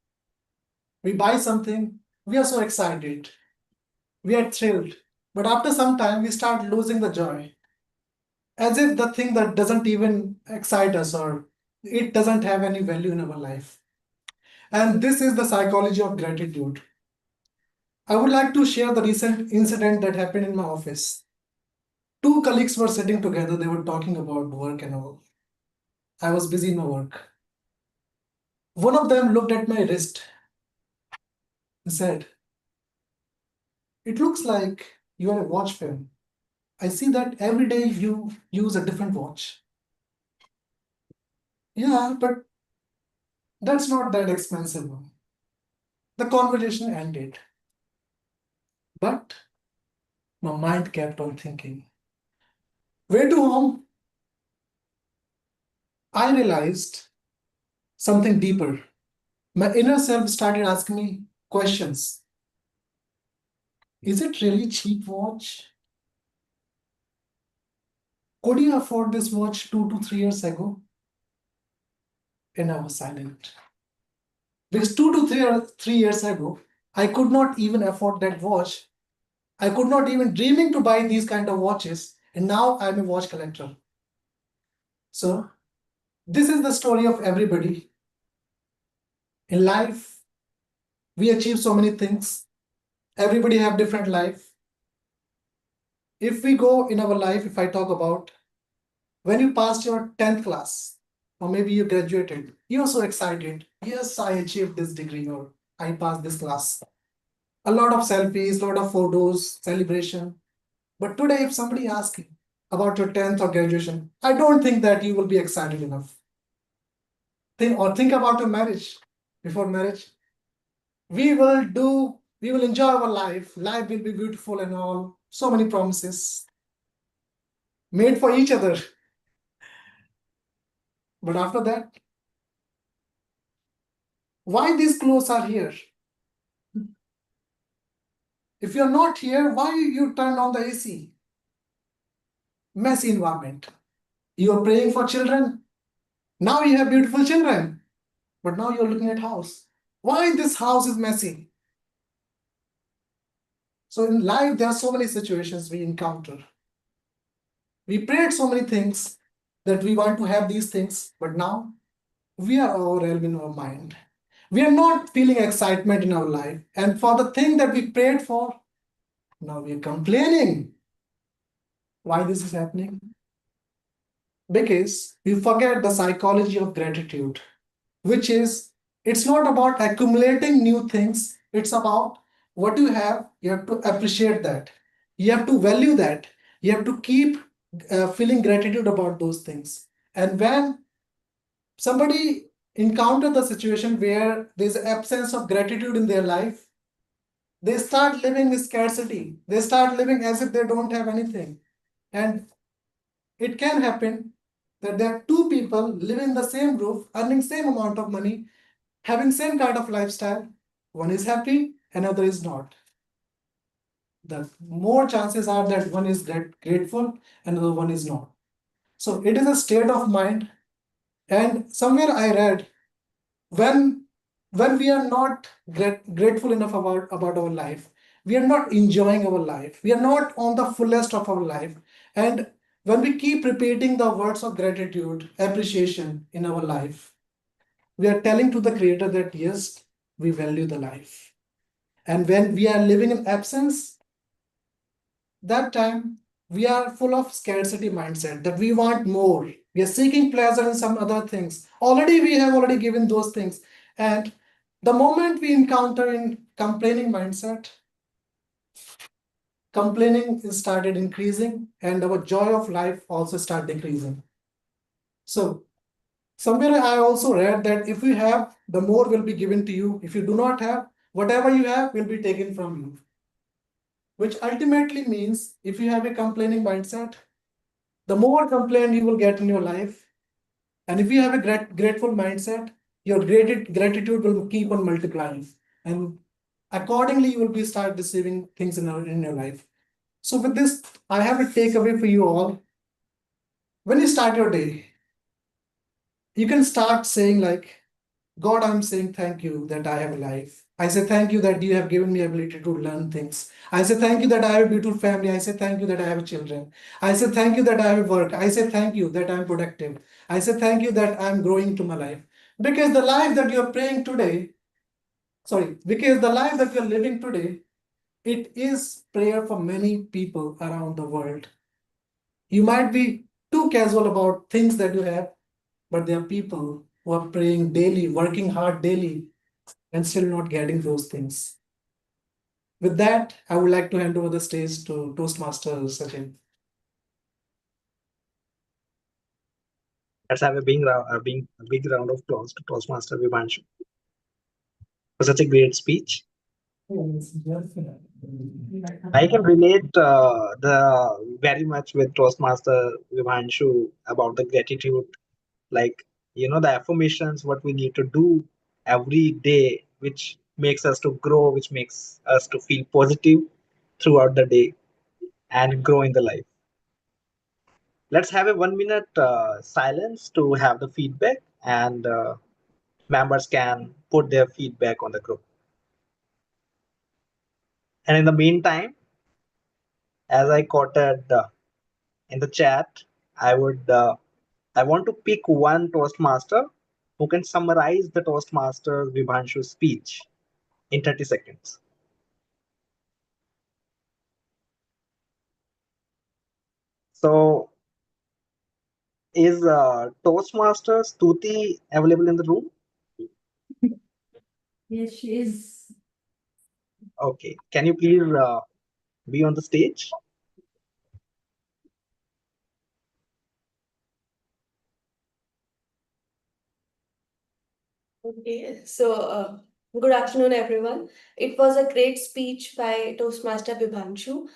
buy something, we are so excited. We are thrilled. But after some time, we start losing the joy. As if the thing that doesn't even excite us or it doesn't have any value in our life. And this is the psychology of gratitude. I would like to share the recent incident that happened in my office. Two colleagues were sitting together, they were talking about work and all. I was busy in my work. One of them looked at my wrist and said, "It looks like you are a watch fan. I see that every day you use a different watch." Yeah, but that's not that expensive. The conversation ended. But my mind kept on thinking. Way to home, I realized something deeper. My inner self started asking me questions. Is it really cheap watch? Could you afford this watch 2 to 3 years ago? And I was silent. Because 2 to 3 years ago, I could not even afford that watch. I could not even dreaming to buy these kind of watches, and now I'm a watch collector. So this is the story of everybody. In life, we achieve so many things. Everybody have different life. If we go in our life, if I talk about when you passed your 10th class, or maybe you graduated, you're so excited. Yes, I achieved this degree, or I passed this class. A lot of selfies, a lot of photos, celebration. But today, if somebody asks you about your 10th or graduation, I don't think that you will be excited enough. Think about your marriage. Before marriage, we will enjoy our life. Life will be beautiful and all. So many promises made for each other. But after that, why these clothes are here? If you're not here, why you turn on the AC? Messy environment. You're praying for children. Now you have beautiful children. But now you're looking at house. Why this house is messy? So in life, there are so many situations we encounter. We prayed so many things that we want to have these things, but now we are overwhelmed in our mind. We are not feeling excitement in our life. And for the thing that we prayed for, now we are complaining. Why this is happening? Because we forget the psychology of gratitude, which is it's not about accumulating new things, it's about what you have to appreciate that. You have to value that. You have to keep feeling gratitude about those things. And when somebody encounter the situation where there's absence of gratitude in their life, they start living in scarcity. They start living as if they don't have anything. And it can happen that there are two people living in the same roof, earning same amount of money, having same kind of lifestyle. One is happy, another is not. The more chances are that one is grateful, another one is not. So it is a state of mind. And somewhere I read when we are not grateful enough about our life, we are not enjoying our life, we are not on the fullest of our life. And when we keep repeating the words of gratitude, appreciation in our life, we are telling to the creator that yes, we value the life. And when we are living in absence, that time we are full of scarcity mindset that we want more. We are seeking pleasure in some other things. Already we have already given those things. And the moment we encounter in complaining mindset, complaining is started increasing and our joy of life also start decreasing. So somewhere I also read that if you have, the more will be given to you. If you do not have, whatever you have will be taken from you. Which ultimately means if you have a complaining mindset, the more complaint you will get in your life. And if you have a grateful mindset, your gratitude will keep on multiplying. And accordingly, you will be start receiving things in your life. So with this, I have a takeaway for you all. When you start your day, you can start saying like, God, I'm saying thank you that I have a life. I say thank you that you have given me ability to learn things. I say thank you that I have a beautiful family. I say thank you that I have children. I say thank you that I have work. I say thank you that I'm productive. I say thank you that I'm growing to my life. Because the life that you're praying today, because the life that you're living today, it is prayer for many people around the world. You might be too casual about things that you have, but there are people who are praying daily, working hard daily, and still not getting those things. With that, I would like to hand over the stage to Toastmaster Sachin. Let's have a big round of applause to Toastmaster Vivanshu for such a great speech. I can relate the very much with Toastmaster Vivanshu about the gratitude, like the affirmations, what we need to do every day, which makes us to grow, which makes us to feel positive throughout the day and grow in the life. Let's have a 1 minute silence to have the feedback and members can put their feedback on the group. And in the meantime, as I quoted in the chat, I would I want to pick one Toastmaster who can summarize the Toastmaster Vibhanshu's speech in 30 seconds. So, is Toastmaster Stuti available in the room? Yes, she is. Okay. Can you please be on the stage? Okay, so good afternoon, everyone. It was a great speech by Toastmaster Vibhanshu,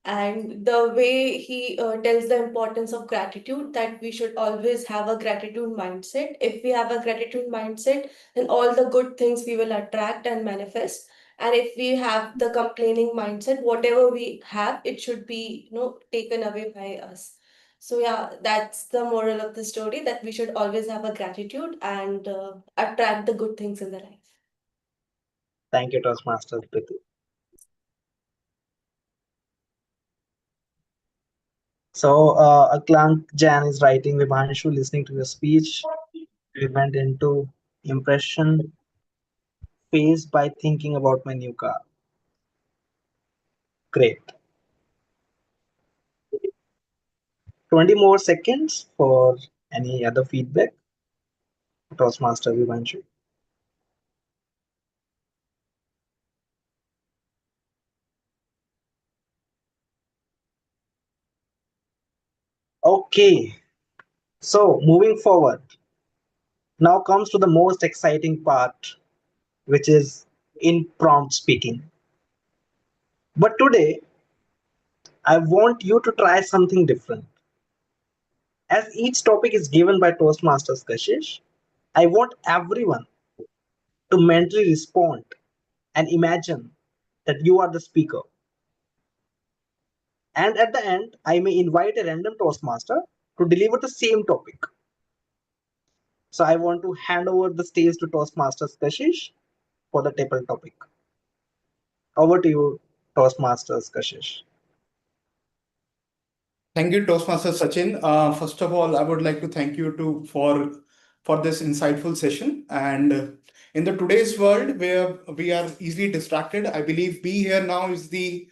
and the way he tells the importance of gratitude, that we should always have a gratitude mindset. If we have a gratitude mindset, then all the good things we will attract and manifest. And if we have the complaining mindset, whatever we have, it should be, taken away by us. So yeah, that's the moral of the story, that we should always have a gratitude and attract the good things in the life. Thank you, Toastmaster Stuti. So, Aklank Jan is writing Vibhanshu, listening to your speech. We went into impression phase by thinking about my new car. Great. 20 more seconds for any other feedback. Toastmaster Vibhanshu. Okay. So, moving forward, now comes to the most exciting part, which is impromptu speaking. But today, I want you to try something different. As each topic is given by Toastmasters Kashish, I want everyone to mentally respond and imagine that you are the speaker. And at the end, I may invite a random Toastmaster to deliver the same topic. So I want to hand over the stage to Toastmasters Kashish for the table topic. Over to you, Toastmasters Kashish. Thank you, Toastmaster Sachin. First of all, I would like to thank you for this insightful session. And in the today's world where we are easily distracted, I believe be here now is the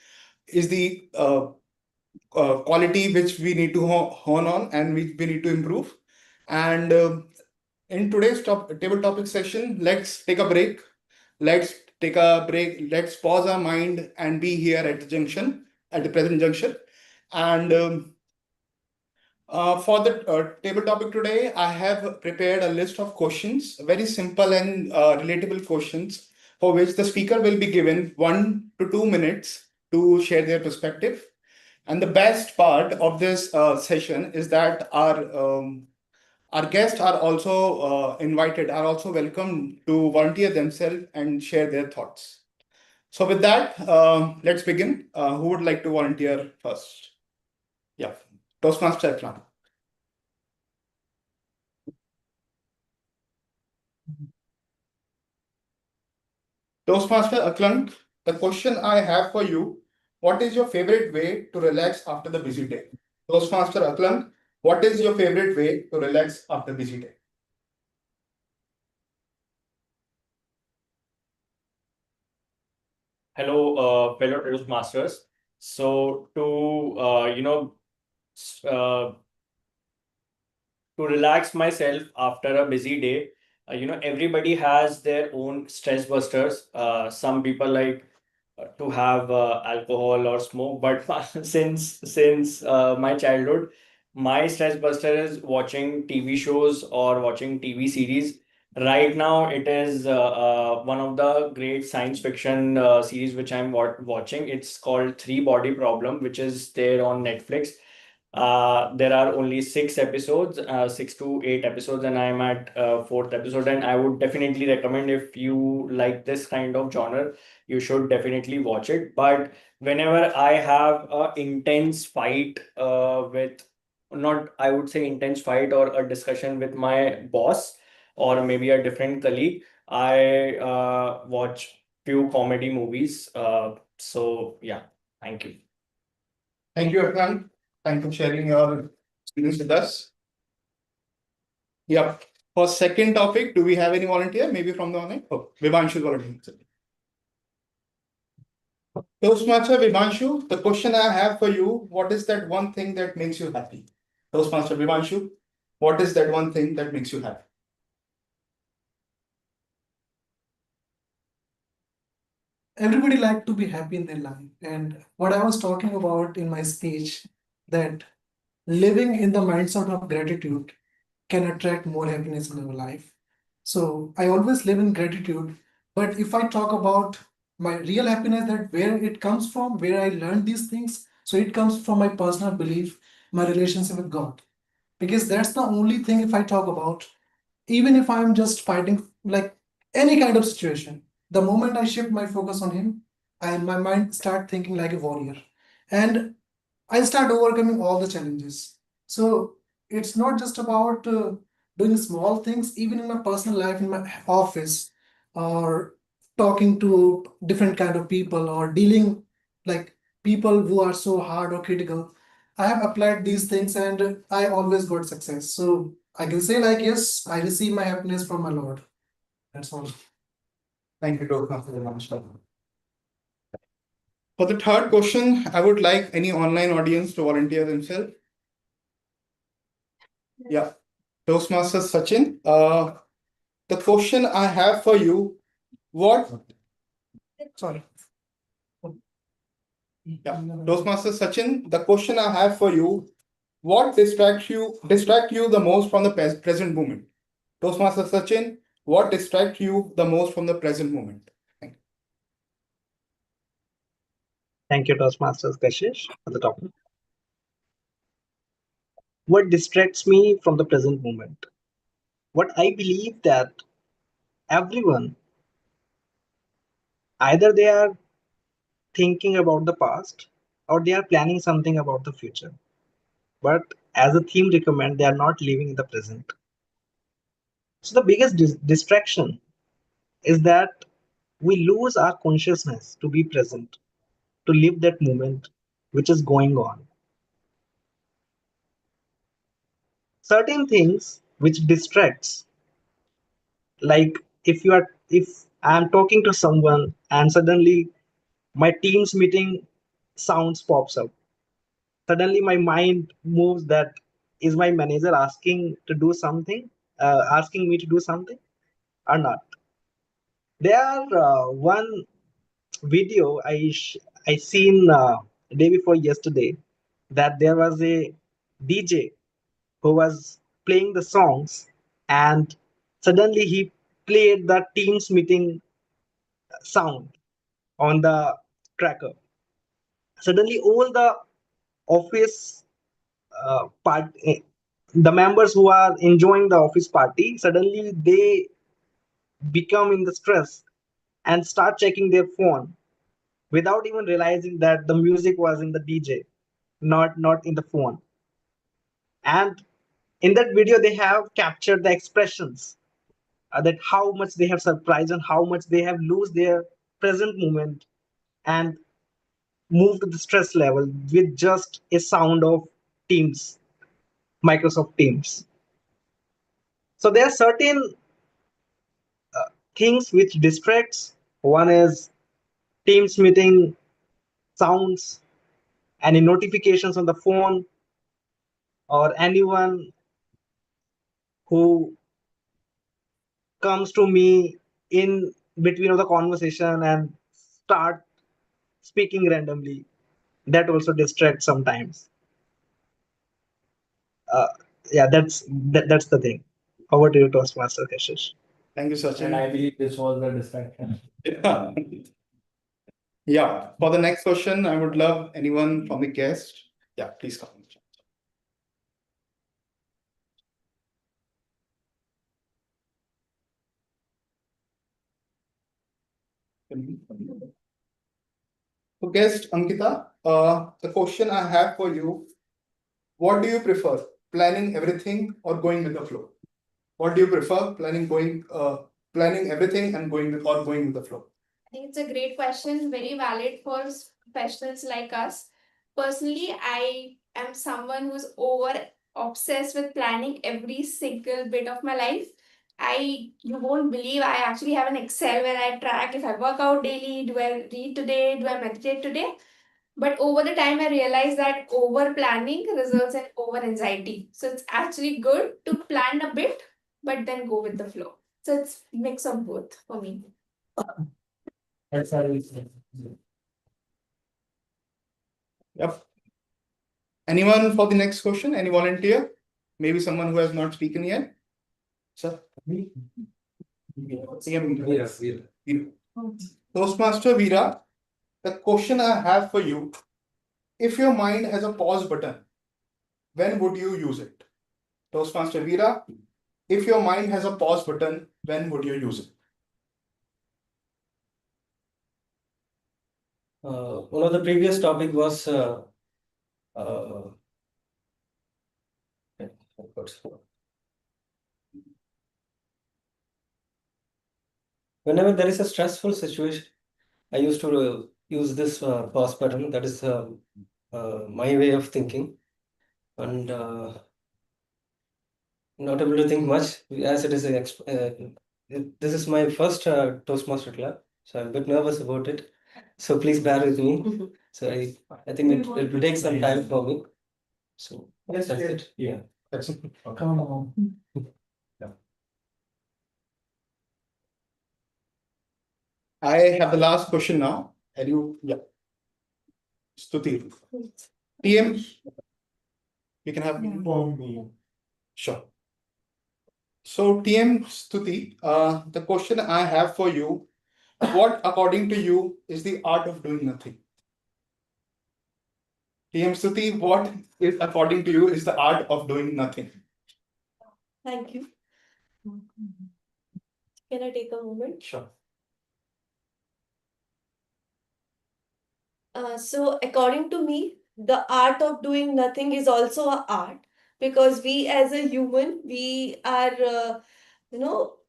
quality which we need to hone on and which we need to improve. And in today's table topic session, let's take a break. Let's take a break. Let's pause our mind and be here at the present junction. And for the table topic today, I have prepared a list of questions, very simple and relatable questions, for which the speaker will be given 1 to 2 minutes to share their perspective. And the best part of this session is that our guests are also invited, are also welcome to volunteer themselves and share their thoughts. So with that, let's begin. Who would like to volunteer first? Yeah, Toastmaster Akram. Toastmaster Aklan, the question I have for you, what is your favorite way to relax after the busy day? Toastmaster Aklan, what is your favorite way to relax after busy day? Hello, fellow Toastmasters. So uh, to relax myself after a busy day, everybody has their own stress busters. Some people like to have alcohol or smoke, but since my childhood, my stress buster is watching TV shows or watching TV series. Right now, it is one of the great science fiction series which I'm watching. It's called Three Body Problem, which is there on Netflix. There are only 6 episodes, 6 to 8 episodes, and I'm at fourth episode. And I would definitely recommend, if you like this kind of genre, you should definitely watch it. But whenever I have a intense fight with, not I would say intense fight or a discussion with my boss, or maybe a different colleague, I watch few comedy movies. So yeah, thank you. Thank you, Akram. Thank you for sharing your experience with us. Yep. For second topic, do we have any volunteer? Maybe from the online? Oh, Vivanshu is volunteering. Toastmaster Vivanshu, the question I have for you, what is that one thing that makes you happy? Toastmaster Vivanshu, what is that one thing that makes you happy? Everybody like to be happy in their life, and what I was talking about in my speech, that living in the mindset of gratitude can attract more happiness in our life. So I always live in gratitude. But if I talk about my real happiness, that where it comes from, where I learned these things, so it comes from my personal belief, my relationship with God. Because that's the only thing, if I talk about, even if I'm just fighting like any kind of situation, the moment I shift my focus on Him, and my mind start thinking like a warrior. And I start overcoming all the challenges. So it's not just about doing small things, even in my personal life, in my office, or talking to different kind of people, or dealing like people who are so hard or critical. I have applied these things and I always got success. So I can say like, yes, I receive my happiness from my Lord. That's all. Thank you, Toastmaster Vivanshu. For the third question, I would like any online audience to volunteer themselves. Yeah. Toastmaster Sachin, the question I have for you, what? Sorry. Yeah. Toastmaster Sachin, the question I have for you, what distract you the most from the present moment? Toastmaster Sachin, what distracts you the most from the present moment? Thank you, Toastmasters Kashish, for the topic. What distracts me from the present moment? What I believe that everyone, either they are thinking about the past or they are planning something about the future. But as the theme recommend, they are not living in the present. So the biggest distraction is that we lose our consciousness to be present, to live that moment which is going on. Certain things which distracts, like if I'm talking to someone and suddenly my team's meeting sounds pops up, suddenly my mind moves that is my manager asking to do something, asking me to do something or not. There are one video I seen day before yesterday, that there was a DJ who was playing the songs, and suddenly he played the Teams meeting sound on the tracker. Suddenly all the office the members who are enjoying the office party, suddenly they become in the stress and start checking their phone without even realizing that the music was in the DJ, not in the phone. And in that video they have captured the expressions, that how much they have surprised and how much they have lose their present moment and move to the stress level with just a sound of Teams, Microsoft Teams. So there are certain things which distracts. One is Teams meeting sounds, any notifications on the phone, or anyone who comes to me in between of the conversation and start speaking randomly. That also distracts sometimes. uh, yeah, that's the thing. Over to you, Toastmaster Kashish. Thank you, Sachin. And I believe this was the distraction. Yeah. Yeah. For the next question, I would love anyone from the guest. Yeah, please come. So, guest Ankita, the question I have for you, what do you prefer, planning everything or going with the flow? What do you prefer? Planning everything and going with the flow? I think it's a great question, very valid for professionals like us. Personally, I am someone who's over obsessed with planning every single bit of my life. You won't believe, I actually have an Excel where I track if I work out daily, do I read today, do I meditate today? But over the time, I realized that over planning results in over anxiety. So it's actually good to plan a bit, but then go with the flow. So it's mix of both for me. Yep. Anyone for the next question? Any volunteer? Maybe someone who has not spoken yet? Sir? Toastmaster Veera, the question I have for you, if your mind has a pause button, when would you use it? Toastmaster Veera, if your mind has a pause button, when would you use it? One of the previous topic was whenever there is a stressful situation, I used to use this pause button. That is my way of thinking, and not able to think much as it is this is my first Toastmaster club, so I'm a bit nervous about it. So please bear with me. So I think it will take some time for me. So that's it. Yeah. That's it. Come on. I have the last question now. Have you? Yeah. Stuti. TM. You can have me. Sure. So TM Stuti, the question I have for you, what according to you is the art of doing nothing? TM Stuti, what is according to you is the art of doing nothing? Thank you. Can I take a moment? Sure. So according to me, the art of doing nothing is also an art, because we as a human, we are, you know,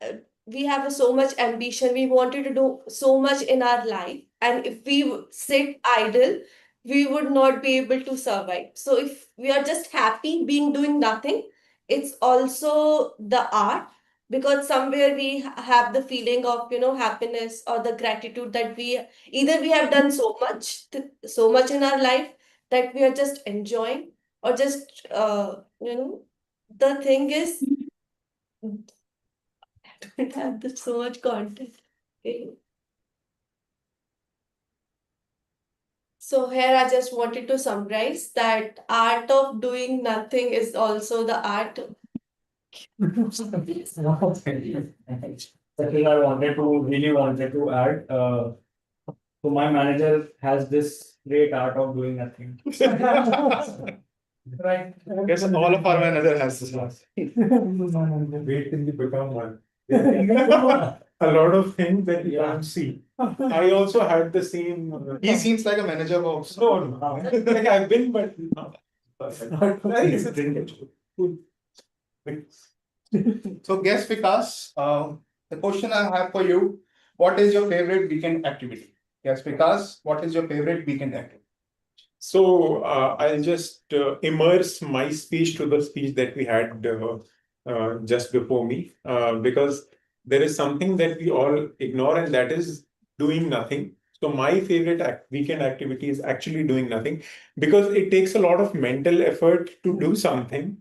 uh, we have so much ambition. We wanted to do so much in our life, and if we sit idle, we would not be able to survive. So if we are just happy being doing nothing, it's also the art, because somewhere we have the feeling of happiness or the gratitude that we either we have done so much in our life that we are just enjoying, or just the thing is I don't have so much content. Okay. So here I just wanted to summarize that art of doing nothing is also the art. Something I really wanted to add. So my manager has this great art of doing nothing. Right. Yes, all of our manager has this one. Wait till you become one. A lot of things that you can't see. I also had the same. He seems like a manager of. No, like I've been, but not. Nice. So guess Vikas, the question I have for you, what is your favorite weekend activity? Yes, Vikas, what is your favorite weekend activity? So I'll just immerse my speech to the speech that we had just before me, because there is something that we all ignore, and that is doing nothing. So my favorite weekend activity is actually doing nothing, because it takes a lot of mental effort to do something.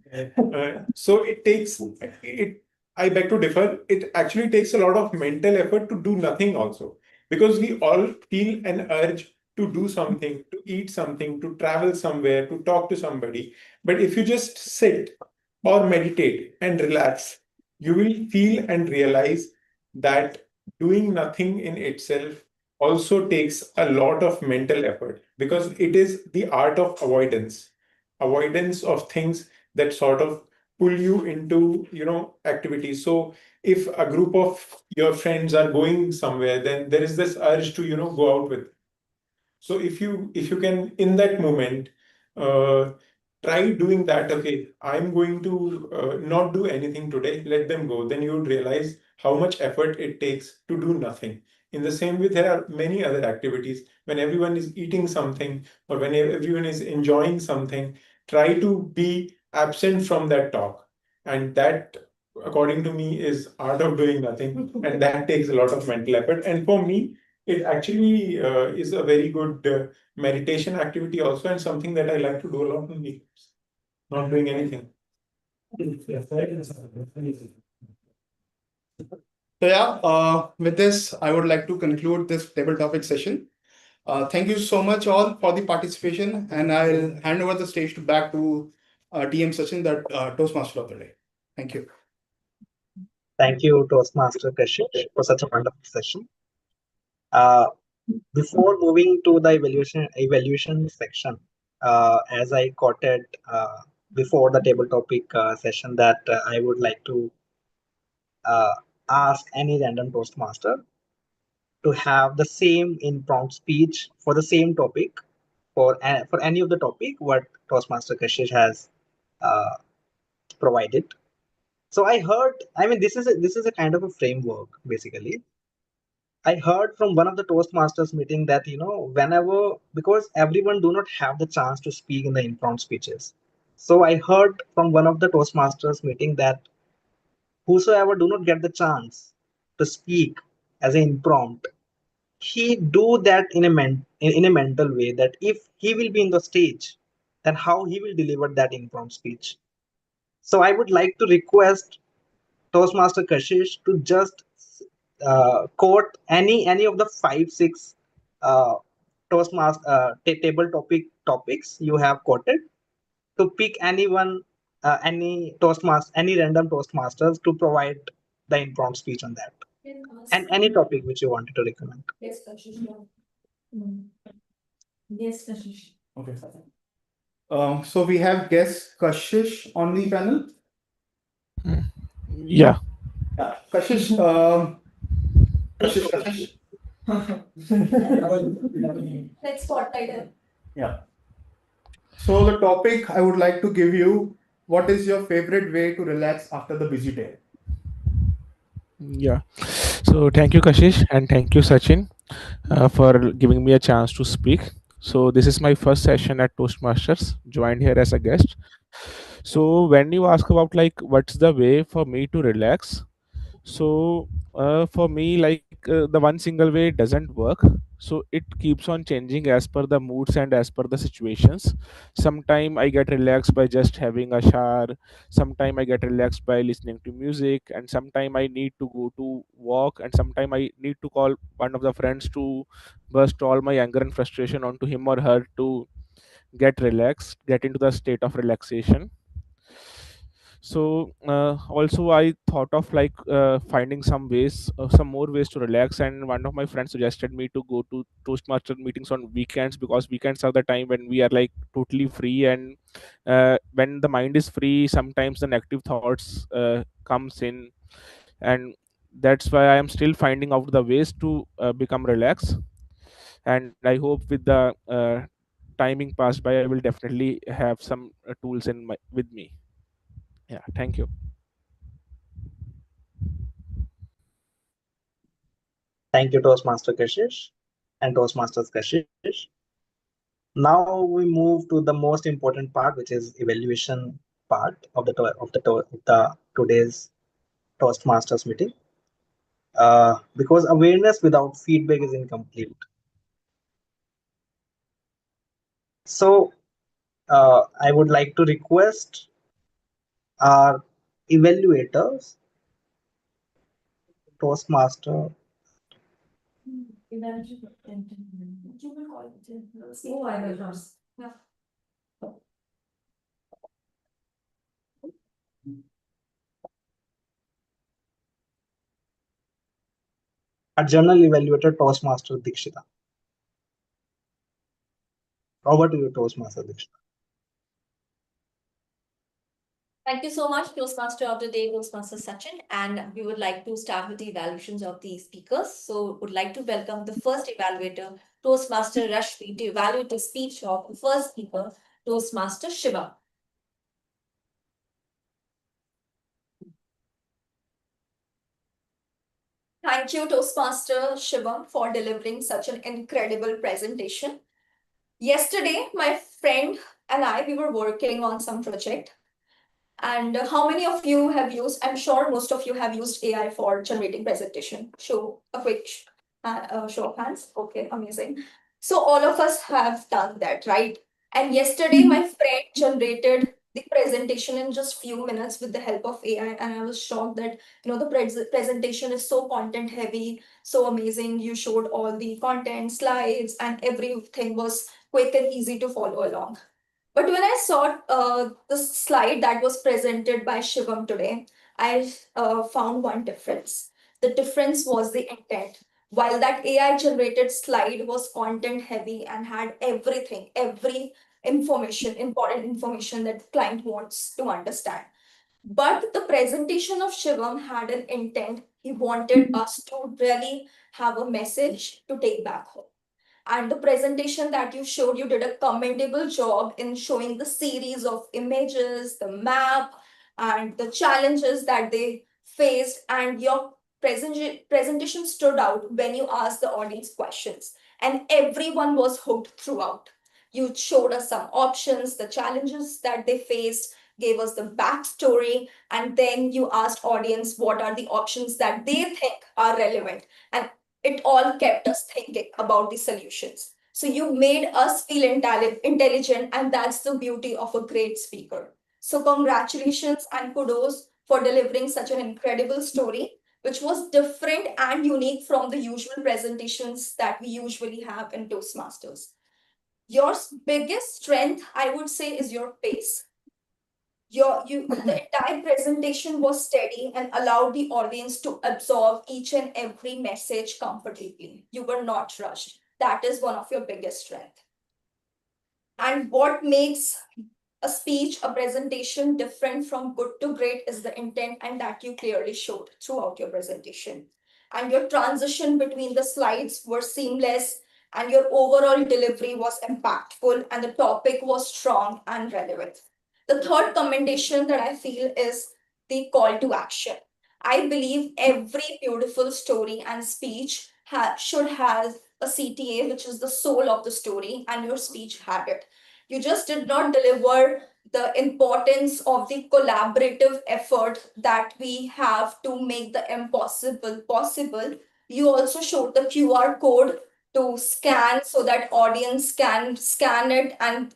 So it takes it. I beg to differ. It actually takes a lot of mental effort to do nothing also, because we all feel an urge to do something, to eat something, to travel somewhere, to talk to somebody. But if you just sit or meditate and relax, you will feel and realize that doing nothing in itself also takes a lot of mental effort, because it is the art of avoidance of things that sort of pull you into activities. So if a group of your friends are going somewhere, then there is this urge to go out with. So if you can in that moment uh, try doing that. Okay, I'm going to not do anything today, let them go. Then you would realize how much effort it takes to do nothing. In the same way, there are many other activities. When everyone is eating something or when everyone is enjoying something, try to be absent from that talk. And that, according to me, is art of doing nothing. And that takes a lot of mental effort. And for me, it actually is a very good meditation activity also, and something that I like to do a lot on weekends, not doing anything. So yeah, with this, I would like to conclude this table topic session. Thank you so much all for the participation, and I'll hand over the stage to back to TM Sachin, the Toastmaster of the day. Thank you. Thank you, Toastmaster Kashish, for such a wonderful session. Uh, Before moving to the evaluation section, as I quoted before the table topic session, that I would like to uh, ask any random Toastmaster to have the same impromptu speech for the same topic for any of the topic what Toastmaster Kashish has uh, provided. So I heard, I mean, this is a kind of a framework basically. I heard from one of the Toastmasters meeting that whenever, because everyone do not have the chance to speak in the impromptu speeches. So I heard from one of the Toastmasters meeting that whosoever do not get the chance to speak as an impromptu, he do that in a mental way, that if he will be in the stage, then how he will deliver that impromptu speech. So I would like to request Toastmaster Kashish to just quote any of the 5 6 uh, Toastmaster table topics you have quoted, to pick anyone, any random Toastmasters to provide the impromptu speech on that, and any topic which you wanted to recommend. Yes, Kashish. Yes, Kashish. Okay. So we have guest Kashish on the panel. Yeah. Yeah, Kashish. Kashish. Let's spotlight him. Yeah. So the topic I would like to give you: what is your favorite way to relax after the busy day? Yeah. So thank you, Kashish, and thank you, Sachin, for giving me a chance to speak. So this is my first session at Toastmasters. Joined here as a guest. So when you ask about like what's the way for me to relax, so for me like the one single way doesn't work. So it keeps on changing as per the moods and as per the situations. Sometime I get relaxed by just having a shower, sometime I get relaxed by listening to music, and sometime I need to go to walk, and sometime I need to call one of the friends to burst all my anger and frustration onto him or her to get relaxed, get into the state of relaxation. So also I thought of like finding some ways, some more ways to relax, and one of my friends suggested me to go to Toastmaster meetings on weekends, because weekends are the time when we are like totally free, and when the mind is free, sometimes the negative thoughts comes in, and that's why I am still finding out the ways to become relaxed. And I hope with the timing passed by, I will definitely have some tools in my with me. Yeah, thank you. Thank you, Toastmaster Kashish and Toastmasters Kashish. Now we move to the most important part, which is evaluation part of the today's Toastmasters meeting. Because awareness without feedback is incomplete. So I would like to request our evaluators, Toastmaster. Our general evaluator, Toastmaster Dikshita. Over to you, Toastmaster Dikshita. Thank you so much, Toastmaster of the Day, Toastmaster Sachin. And we would like to start with the evaluations of the speakers. So, would like to welcome the first evaluator, Toastmaster Rashmi, to evaluate the speech of the first speaker, Toastmaster Shiva. Thank you, Toastmaster Shivam, for delivering such an incredible presentation. Yesterday, my friend and I, we were working on some project. And how many of you have used, I'm sure most of you have used AI for generating presentation. Show a quick show of hands. Okay, amazing. So all of us have done that, right? And yesterday, my friend generated the presentation in just few minutes with the help of AI, and I was shocked that the presentation is so content heavy, so amazing. You showed all the content, slides, and everything was quick and easy to follow along. But when I saw the slide that was presented by Shivam today, I found one difference. The difference was the intent. While that AI generated slide was content heavy and had everything, every information, important information that the client wants to understand. But the presentation of Shivam had an intent. He wanted us to really have a message to take back home. And the presentation that you showed, you did a commendable job in showing the series of images, the map, and the challenges that they faced. And your presentation stood out when you asked the audience questions, and everyone was hooked throughout. You showed us some options, the challenges that they faced, gave us the backstory, and then you asked audience what are the options that they think are relevant. And it all kept us thinking about the solutions. So you made us feel intelligent, and that's the beauty of a great speaker. So congratulations and kudos for delivering such an incredible story, which was different and unique from the usual presentations that we usually have in Toastmasters. Your biggest strength, I would say, is your pace. The entire presentation was steady and allowed the audience to absorb each and every message comfortably. You were not rushed. That is one of your biggest strengths. And what makes a speech, a presentation different from good to great is the intent, and that you clearly showed throughout your presentation. And your transition between the slides were seamless, and your overall delivery was impactful, and the topic was strong and relevant. The third commendation that I feel is the call to action. I believe every beautiful story and speech should have a CTA, which is the soul of the story, and your speech had it. You just did not deliver the importance of the collaborative effort that we have to make the impossible possible. You also showed the QR code to scan so that audience can scan it and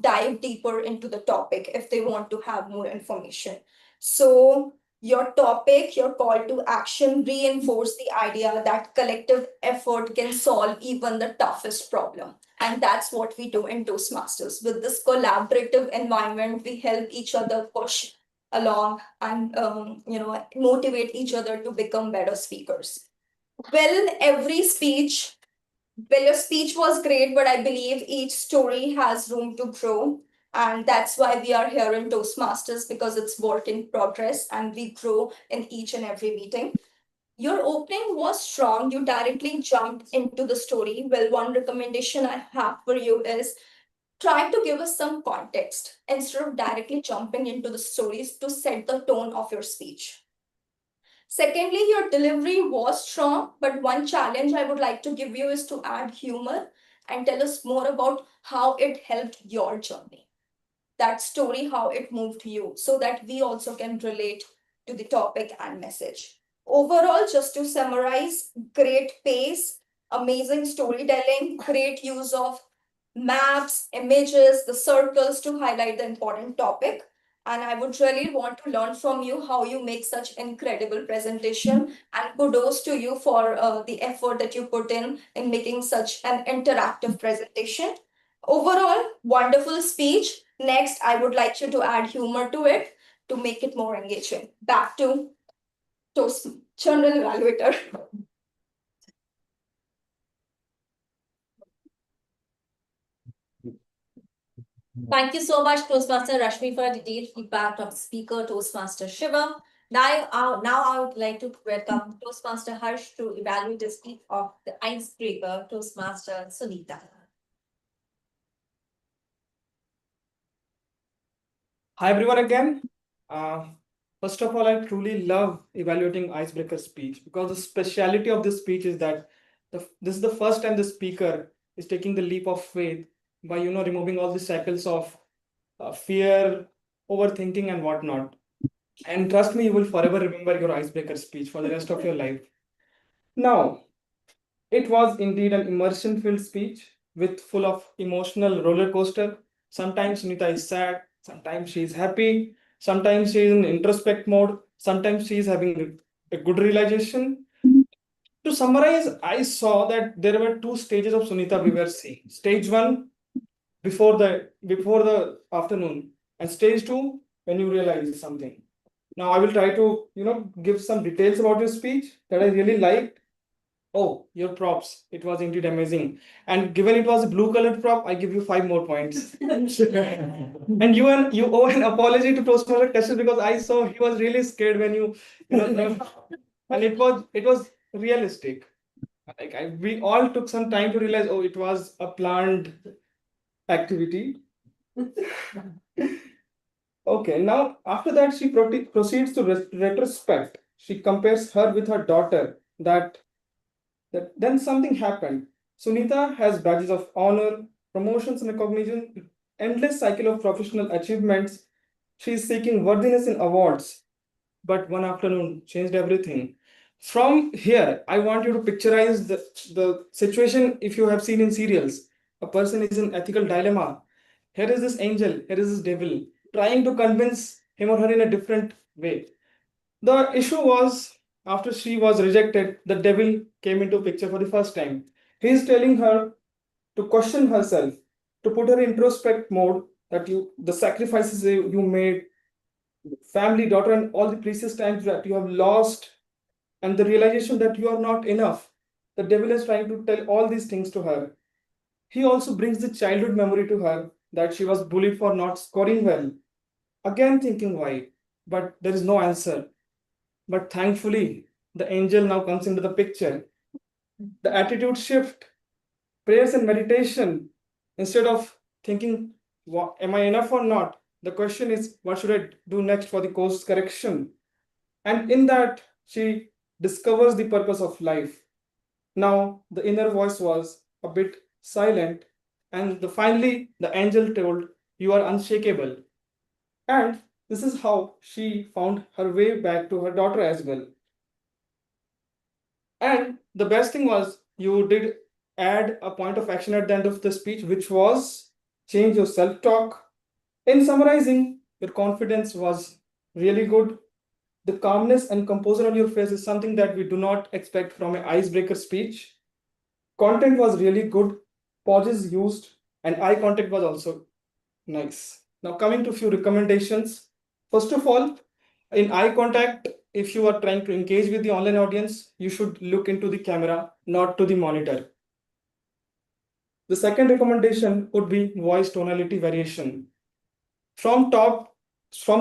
dive deeper into the topic if they want to have more information. So your topic, your call to action reinforce the idea that collective effort can solve even the toughest problem. And that's what we do in Toastmasters. With this collaborative environment, we help each other push along and motivate each other to become better speakers. Well, your speech was great, but I believe each story has room to grow. And that's why we are here in Toastmasters, because it's work in progress and we grow in each and every meeting. Your opening was strong. You directly jumped into the story. Well, one recommendation I have for you is try to give us some context instead of directly jumping into the stories to set the tone of your speech. Secondly, your delivery was strong, but one challenge I would like to give you is to add humor and tell us more about how it helped your journey. That story, how it moved you, so that we also can relate to the topic and message. Overall, just to summarize, great pace, amazing storytelling, great use of maps, images, the circles to highlight the important topic. And I would really want to learn from you how you make such incredible presentation. And kudos to you for the effort that you put in making such an interactive presentation. Overall, wonderful speech. Next, I would like you to add humor to it to make it more engaging. Back to Toast General Evaluator. Thank you so much, Toastmaster Rashmi, for a detailed feedback of speaker Toastmaster Shivam. Now I would like to welcome Toastmaster Harsh to evaluate the speech of the icebreaker Toastmaster Sunita. Hi everyone again. First of all, I truly love evaluating icebreaker speech because the speciality of this speech is that this is the first time the speaker is taking the leap of faith by removing all the shackles of fear, overthinking, and whatnot. And trust me, you will forever remember your icebreaker speech for the rest of your life. Now, it was indeed an immersion-filled speech with full of emotional roller coaster. Sometimes Sunita is sad, sometimes she is happy, sometimes she is in introspect mode, sometimes she is having a good realization. To summarize, I saw that there were two stages of Sunita we were seeing. Stage one, before the afternoon, and stage two, when you realize something. Now I will try to give some details about your speech that I really liked. Oh, your props. It was indeed amazing. And given it was a blue colored prop, I give you 5 more points. And you owe an apology to Toastmaster Kashyap because I saw he was really scared when and it was realistic. Like we all took some time to realize, oh, it was a planned activity. Okay, now after that, she proceeds to retrospect. She compares her with her daughter. That then something happened. Sunita has badges of honor, promotions and recognition, endless cycle of professional achievements. She is seeking worthiness in awards. But one afternoon changed everything. From here, I want you to picturize the situation if you have seen in serials. A person is in ethical dilemma. Here is this angel, here is this devil, trying to convince him or her in a different way. The issue was after she was rejected, the devil came into picture for the first time. He is telling her to question herself, to put her in introspect mode that the sacrifices you made, family, daughter, and all the precious times that you have lost, and the realization that you are not enough. The devil is trying to tell all these things to her. He also brings the childhood memory to her that she was bullied for not scoring well. Again, thinking why, but there is no answer. But thankfully, the angel now comes into the picture. The attitude shift, prayers and meditation. Instead of thinking, am I enough or not? The question is, what should I do next for the course correction? And in that, she discovers the purpose of life. Now, the inner voice was a bit silent, and finally, the angel told, "You are unshakable." And this is how she found her way back to her daughter as well. And the best thing was you did add a point of action at the end of the speech, which was change your self talk. In summarizing, your confidence was really good. The calmness and composure on your face is something that we do not expect from an icebreaker speech. Content was really good, pauses used, and eye contact was also nice. Now, coming to a few recommendations. First of all, in eye contact, if you are trying to engage with the online audience, you should look into the camera, not to the monitor. The second recommendation would be voice tonality variation. From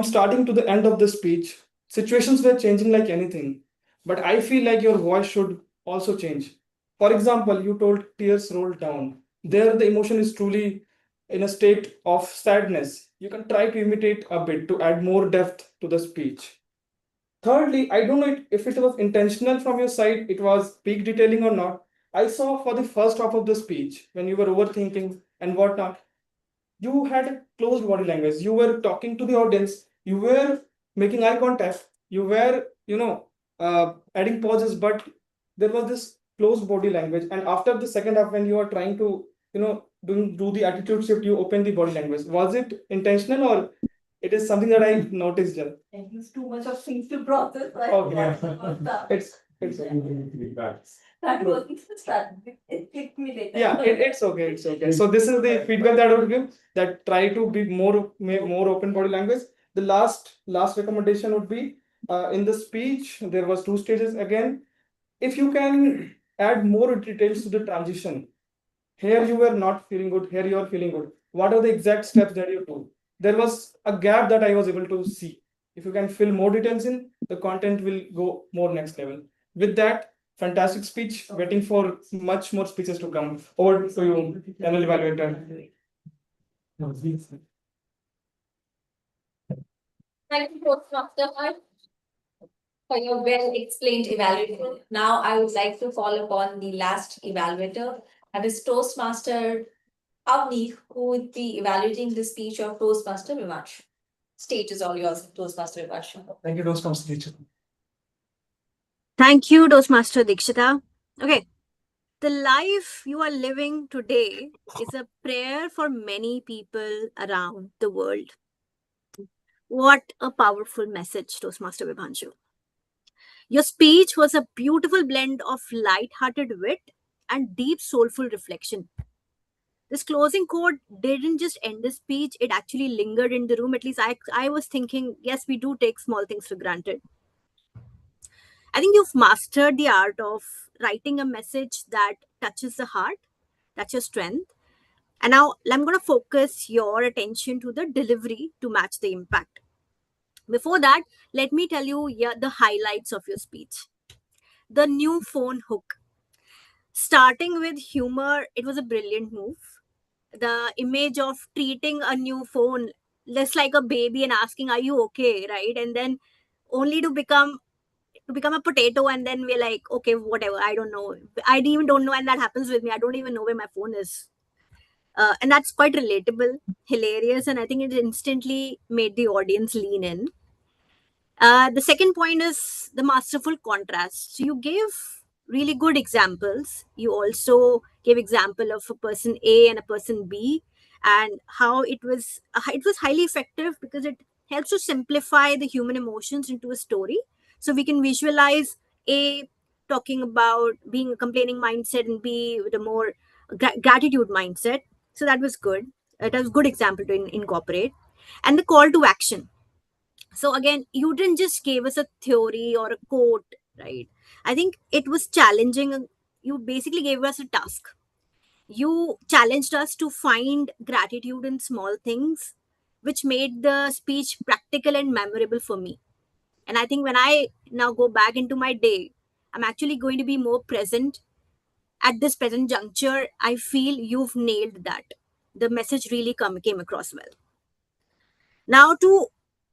starting to the end of the speech, situations were changing like anything, but I feel like your voice should also change. For example, you told tears rolled down. There, the emotion is truly in a state of sadness. You can try to imitate a bit to add more depth to the speech. Thirdly, I don't know if it was intentional from your side, it was peak detailing or not. I saw for the first half of the speech, when you were overthinking and whatnot, you had closed body language. You were talking to the audience. You were making eye contact. You were, adding pauses, but there was this closed body language. And after the second half, when you are trying to, do the attitude shift, you open the body language. Was it intentional or it is something that I noticed? It's too much of things to process. Okay. It's That wasn't the strategy. It hit me later. Yeah, it's okay. It's okay. So this is the feedback that I would give. That try to be more open body language. The last recommendation would be in the speech there was two stages again. If you can add more details to the transition. Here you were not feeling good. Here you are feeling good. What are the exact steps that you do? There was a gap that I was able to see. If you can fill more details in, the content will go more next level. With that, fantastic speech. Waiting for much more speeches to come. Over to you, panel evaluator. Thank you, Toastmaster. for your well explained evaluation. Now, I would like to call upon the last evaluator, that is Toastmaster Avni, who would be evaluating the speech of Toastmaster Vivanshu. Stage is all yours, Toastmaster Vivanshu. Thank you, Toastmaster teacher. Thank you, Toastmaster Dikshita. Okay, the life you are living today is a prayer for many people around the world. What a powerful message, Toastmaster Vibhanshu. Your speech was a beautiful blend of light-hearted wit and deep soulful reflection. This closing quote didn't just end the speech, it actually lingered in the room. At least I was thinking, yes, we do take small things for granted. I think you've mastered the art of writing a message that touches the heart. That's your strength. And now I'm going to focus your attention to the delivery to match the impact. Before that, let me tell you the highlights of your speech. The new phone hook. Starting with humor, it was a brilliant move. The image of treating a new phone less like a baby and asking, "Are you okay?" Right? And then only to become a potato, and then we're like, okay, whatever, I don't know. I even don't know, and that happens with me. I don't even know where my phone is. And that's quite relatable, hilarious, and I think it instantly made the audience lean in. The second point is the masterful contrast. So you gave really good examples. You also gave example of a person A and a person B, and how it was highly effective because it helps to simplify the human emotions into a story. So we can visualize A talking about being a complaining mindset and B with a more gratitude mindset. So that was good. It was a good example to incorporate. And the call to action, so again, you didn't just give us a theory or a quote, right? I think it was challenging. You basically gave us a task. You challenged us to find gratitude in small things, which made the speech practical and memorable for me. And I think when I now go back into my day, I'm actually going to be more present at this present juncture. I feel you've nailed that. The message really came across well. Now, to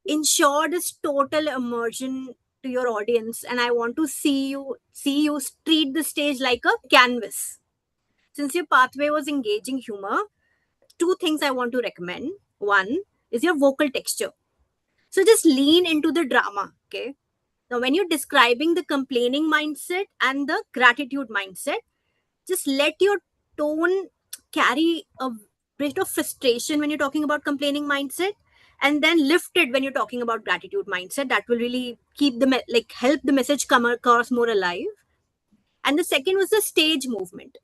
ensure this total immersion to your audience, and I want to see you treat the stage like a canvas. Since your pathway was engaging humor, two things I want to recommend. One is your vocal texture. So just lean into the drama, okay? Now, when you're describing the complaining mindset and the gratitude mindset, just let your tone carry a bit of frustration when you're talking about complaining mindset, and then lift it when you're talking about gratitude mindset. That will really keep help the message come across more alive. And the second was the stage movement.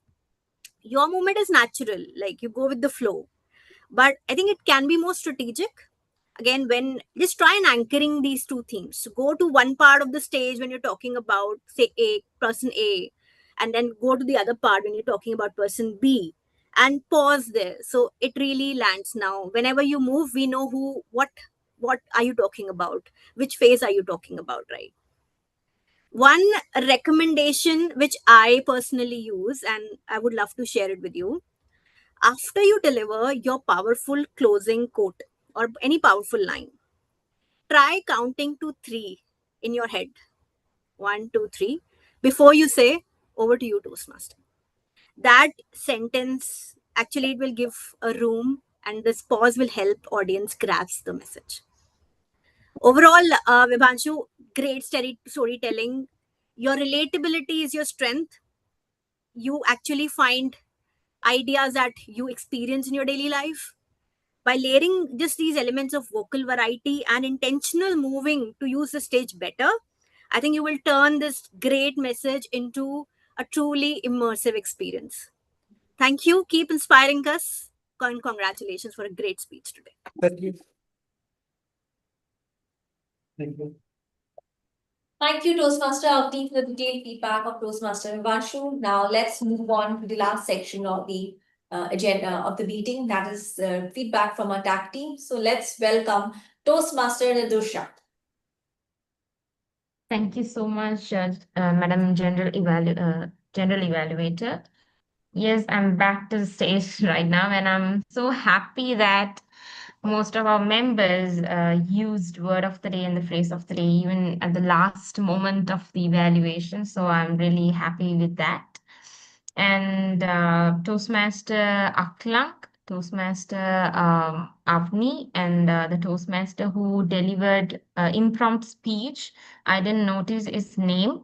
Your movement is natural, like you go with the flow, but I think it can be more strategic. Again, when just try and anchoring these two themes. So go to one part of the stage when you're talking about, say, a person A, and then go to the other part when you're talking about person B, and pause there. So it really lands. Now whenever you move, we know what are you talking about, which phase are you talking about, right? One recommendation which I personally use, and I would love to share it with you. After you deliver your powerful closing quote or any powerful line, try counting to three in your head. One, two, three. Before you say, over to you, Toastmaster. That sentence actually it will give a room, and this pause will help audience grasp the message. Overall, Vibhanshu, great storytelling. Your relatability is your strength. You actually find ideas that you experience in your daily life. By layering just these elements of vocal variety and intentional moving to use the stage better, I think you will turn this great message into a truly immersive experience. Thank you. Keep inspiring us. And congratulations for a great speech today. Thank you. Thank you. Thank you, Toastmaster Avni, for the detailed feedback of Toastmaster Vivanshu. Now let's move on to the last section of the agenda of the meeting, that is feedback from our TAC team. So let's welcome Toastmaster Nadusha. Thank you so much, Madam General Evaluator. Yes, I'm back to the stage right now, and I'm so happy that most of our members used word of the day and the phrase of the day even at the last moment of the evaluation. So I'm really happy with that. And Toastmaster Aklank, Toastmaster Avni, and the Toastmaster who delivered impromptu speech. I didn't notice his name.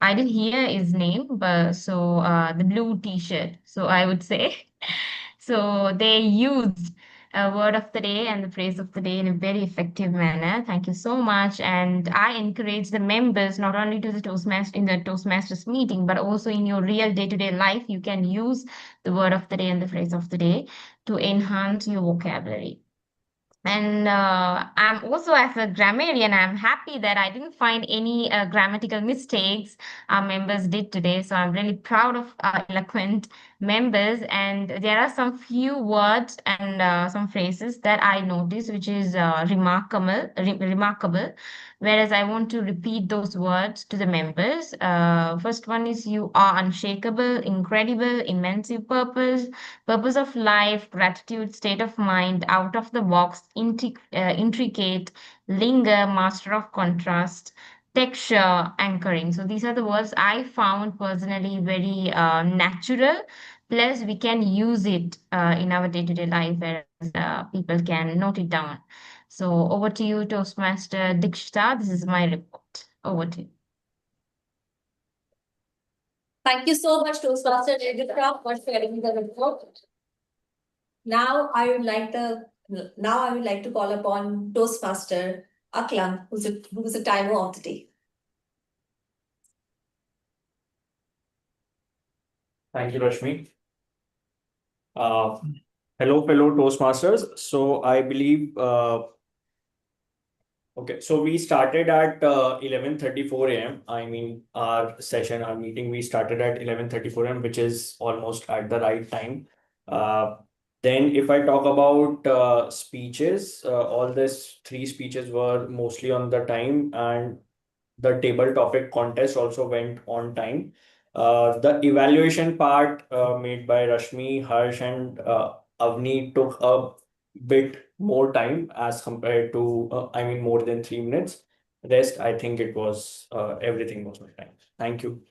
I didn't hear his name, but so the blue T-shirt. So I would say, so they used a word of the day and the phrase of the day in a very effective manner. Thank you so much. And I encourage the members not only to the Toastmaster in the Toastmasters meeting, but also in your real day-to-day life, you can use the word of the day and the phrase of the day to enhance your vocabulary. And I'm also, as a grammarian, I'm happy that I didn't find any grammatical mistakes our members did today. So I'm really proud of our eloquent members. And there are some few words and some phrases that I noticed, which is remarkable. Whereas I want to repeat those words to the members. First one is you are unshakable, incredible, immense purpose, purpose of life, gratitude, state of mind, out of the box, intricate, linger, master of contrast, texture, anchoring. So these are the words I found personally very natural. Plus, we can use it in our day-to-day life, whereas people can note it down. So over to you, Toastmaster Dikshita. This is my report. Over to you. Thank you so much, Toastmaster Editra, for sharing the report. Now I would like to call upon Toastmaster Aklam, who's a timer of the day. Thank you, Rashmi. Hello, fellow Toastmasters. So I believe, okay, so we started at 11:34 a.m. I mean, our meeting, we started at 11:34 a.m., which is almost at the right time. Then if I talk about speeches, all these three speeches were mostly on the time, and the table topic contest also went on time. The evaluation part made by Rashmi, Harsh, and Avni took a bit more time as compared to, more than 3 minutes. Rest, I think it was everything was on time. Thank you.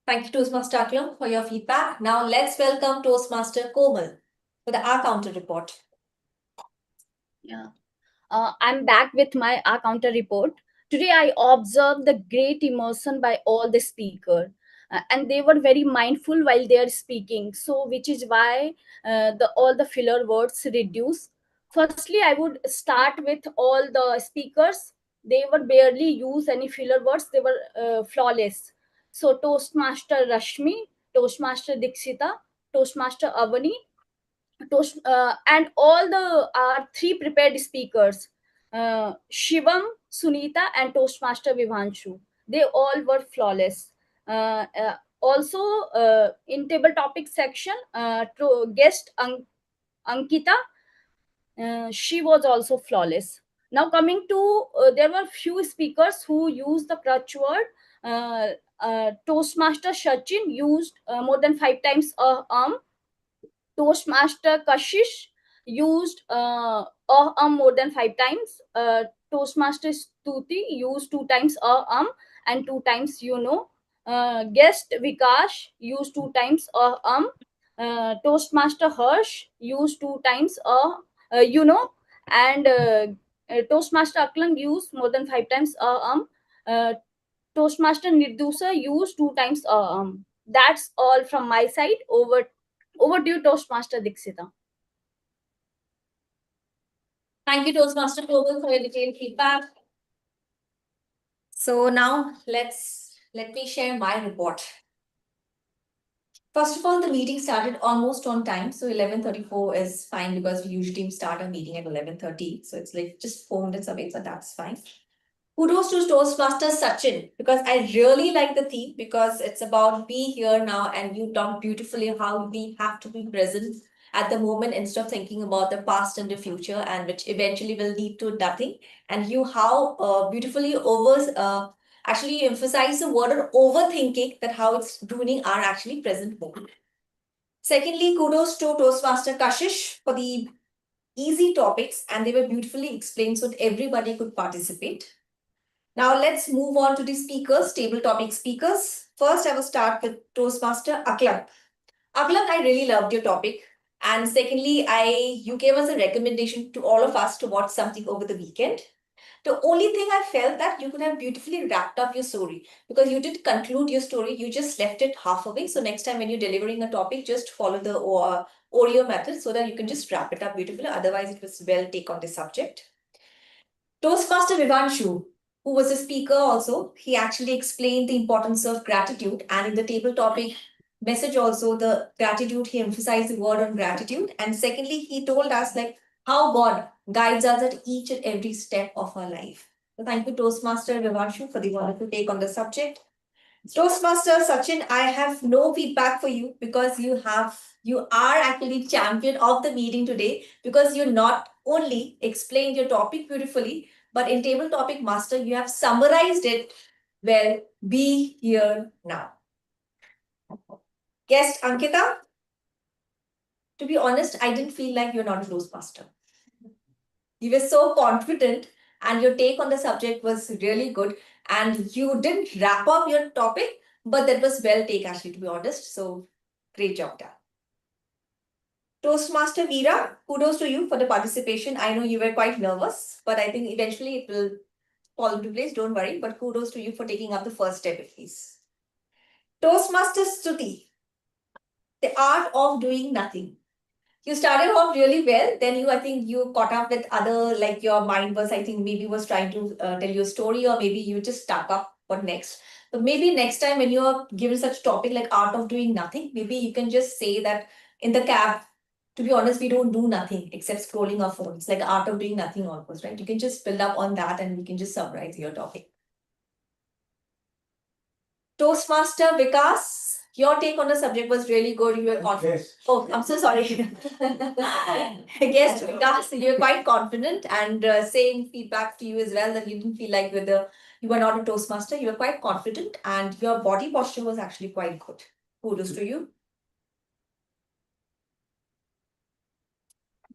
Thank you, Toastmaster Aklam, for your feedback. Now let's welcome Toastmaster Komal for the R counter report. Yeah. I'm back with my counter report. Today, I observed the great immersion by all the speakers, and they were very mindful while they are speaking. So, which is why all the filler words reduce. Firstly, I would start with all the speakers. They were barely use any filler words. They were flawless. So, Toastmaster Rashmi, Toastmaster Dikshita, Toastmaster Avani, and all the our three prepared speakers, Shivam, Sunita, and Toastmaster Vibhanshu. They all were flawless. Also, in table topic section, guest Ankita, she was also flawless. Now coming to, there were few speakers who used the crutch word. Toastmaster Sachin used more than 5 times Toastmaster Kashish used more than 5 times. Toastmaster Stuti used 2 times and 2 times Guest Vikash used 2 times Toastmaster Harsh used 2 times and Toastmaster Aklan used more than 5 times Toastmaster Nirdusa used 2 times That's all from my side. Over to you, Toastmaster Dikshita. Thank you, Toastmaster Komal, for your detailed feedback. So now let me share my report. First of all, the meeting started almost on time. So 11:34 is fine because we usually start a meeting at 11:30. So it's like just 4 minutes away, so that's fine. Kudos to Toastmaster Sachin, because I really like the theme, because it's about be here now, and you talk beautifully how we have to be present at the moment instead of thinking about the past and the future, and which eventually will lead to nothing. And you how beautifully actually emphasize the word of overthinking, that how it's ruining our actually present moment. Secondly, kudos to Toastmaster Kashish for the easy topics, and they were beautifully explained so that everybody could participate. Now let's move on to the speakers, table topic speakers. First, I will start with Toastmaster Aklan. Aklan, I really loved your topic. And secondly, you gave us a recommendation to all of us to watch something over the weekend. The only thing I felt that you could have beautifully wrapped up your story, because you didn't conclude your story, you just left it halfway. So next time when you're delivering a topic, just follow the Oreo method so that you can just wrap it up beautifully. Otherwise, it was well take on the subject. Toastmaster Vivanshu, who was a speaker also, he actually explained the importance of gratitude. And in the table topic message also, the gratitude, he emphasized the word on gratitude. And secondly, he told us like how God guides us at each and every step of our life. So thank you, Toastmaster Vivanshu, for the wonderful take on the subject. Toastmaster Sachin, I have no feedback for you because you are actually champion of the meeting today, because you not only explained your topic beautifully, but in table topic master, you have summarized it well. Be here now. Guest Ankita, to be honest, I didn't feel like you're not a Toastmaster. You were so confident and your take on the subject was really good. And you didn't wrap up your topic, but that was well taken, actually, to be honest. So great job done. Toastmaster Veera, kudos to you for the participation. I know you were quite nervous, but I think eventually it will fall into place. Don't worry, but kudos to you for taking up the first step at least. Toastmaster Stuti, the art of doing nothing. You started off really well, then I think you caught up with other, like your mind was, I think maybe was trying to tell you a story, or maybe you just stuck up what next. But maybe next time when you're given such topic like art of doing nothing, maybe you can just say that in the cab, to be honest, we don't do nothing except scrolling our phones, like art of doing nothing almost, right? You can just build up on that and we can just summarize your topic. Toastmaster Vikas, your take on the subject was really good. You were confident. Oh, I'm so sorry. Yes, Vikas, you were quite confident, and saying feedback to you as well that you didn't feel like you were not a Toastmaster. You were quite confident, and your body posture was actually quite good. Kudos to you.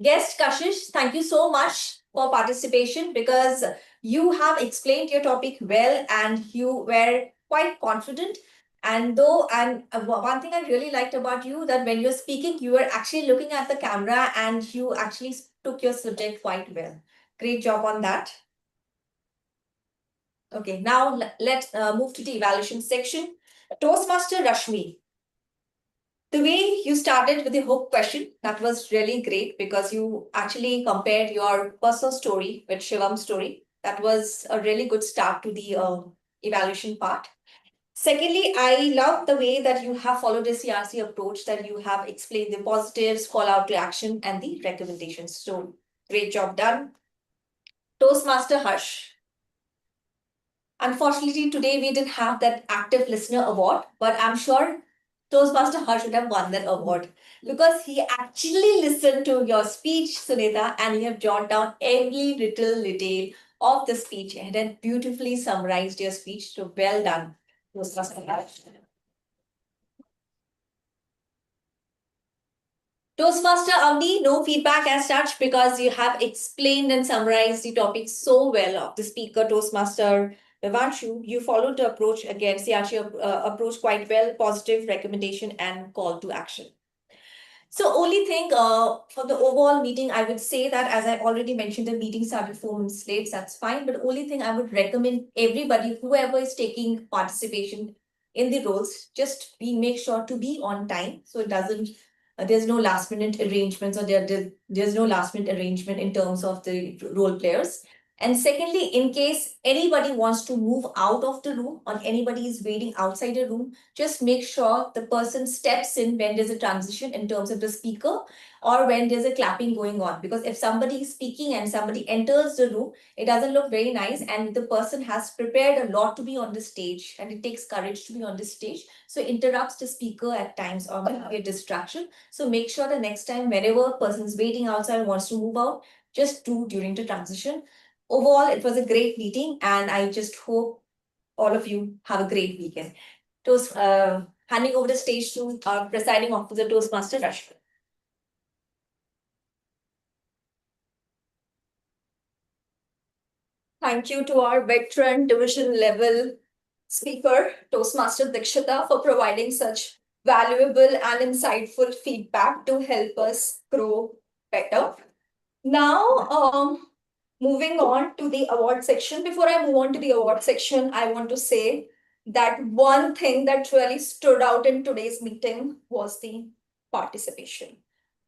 Guest Kashish, thank you so much for participation, because you have explained your topic well and you were quite confident. And one thing I really liked about you, that when you're speaking, you were actually looking at the camera and you actually took your subject quite well. Great job on that. Okay, now let's move to the evaluation section. Toastmaster Rashmi, the way you started with the hook question, that was really great, because you actually compared your personal story with Shivam's story. That was a really good start to the evaluation part. Secondly, I love the way that you have followed a CRC approach, that you have explained the positives, call out to action, and the recommendations. So great job done. Toastmaster Harsh. Unfortunately, today we didn't have that active listener award, but I'm sure Toastmaster Harsh would have won that award, because he actually listened to your speech, Sunita, and you have jotted down every little detail of the speech and then beautifully summarized your speech. So well done, Toastmaster Harsh. Toastmaster Avni, no feedback as such, because you have explained and summarized the topic so well of the speaker, Toastmaster Vivanshu. You followed the approach again, CRC approach quite well, positive recommendation and call to action. So only thing for the overall meeting, I would say that, as I already mentioned, the meeting started 4 minutes late, that's fine. But only thing I would recommend everybody, whoever is taking participation in the roles, just make sure to be on time. So it doesn't, there's no last minute arrangements, or there's no last minute arrangement in terms of the role players. And secondly, in case anybody wants to move out of the room or anybody is waiting outside a room, just make sure the person steps in when there's a transition in terms of the speaker or when there's a clapping going on. Because if somebody is speaking and somebody enters the room, it doesn't look very nice, and the person has prepared a lot to be on the stage, and it takes courage to be on the stage. So it interrupts the speaker at times or might be a distraction. So make sure the next time, whenever a person is waiting outside wants to move out, just do during the transition. Overall, it was a great meeting, and I just hope all of you have a great weekend. Handing over the stage to our presiding officer, Toastmaster Rashmi. Thank you to our veteran division level speaker, Toastmaster Dikshita, for providing such valuable and insightful feedback to help us grow better. Now, moving on to the award section. Before I move on to the award section, I want to say that one thing that really stood out in today's meeting was the participation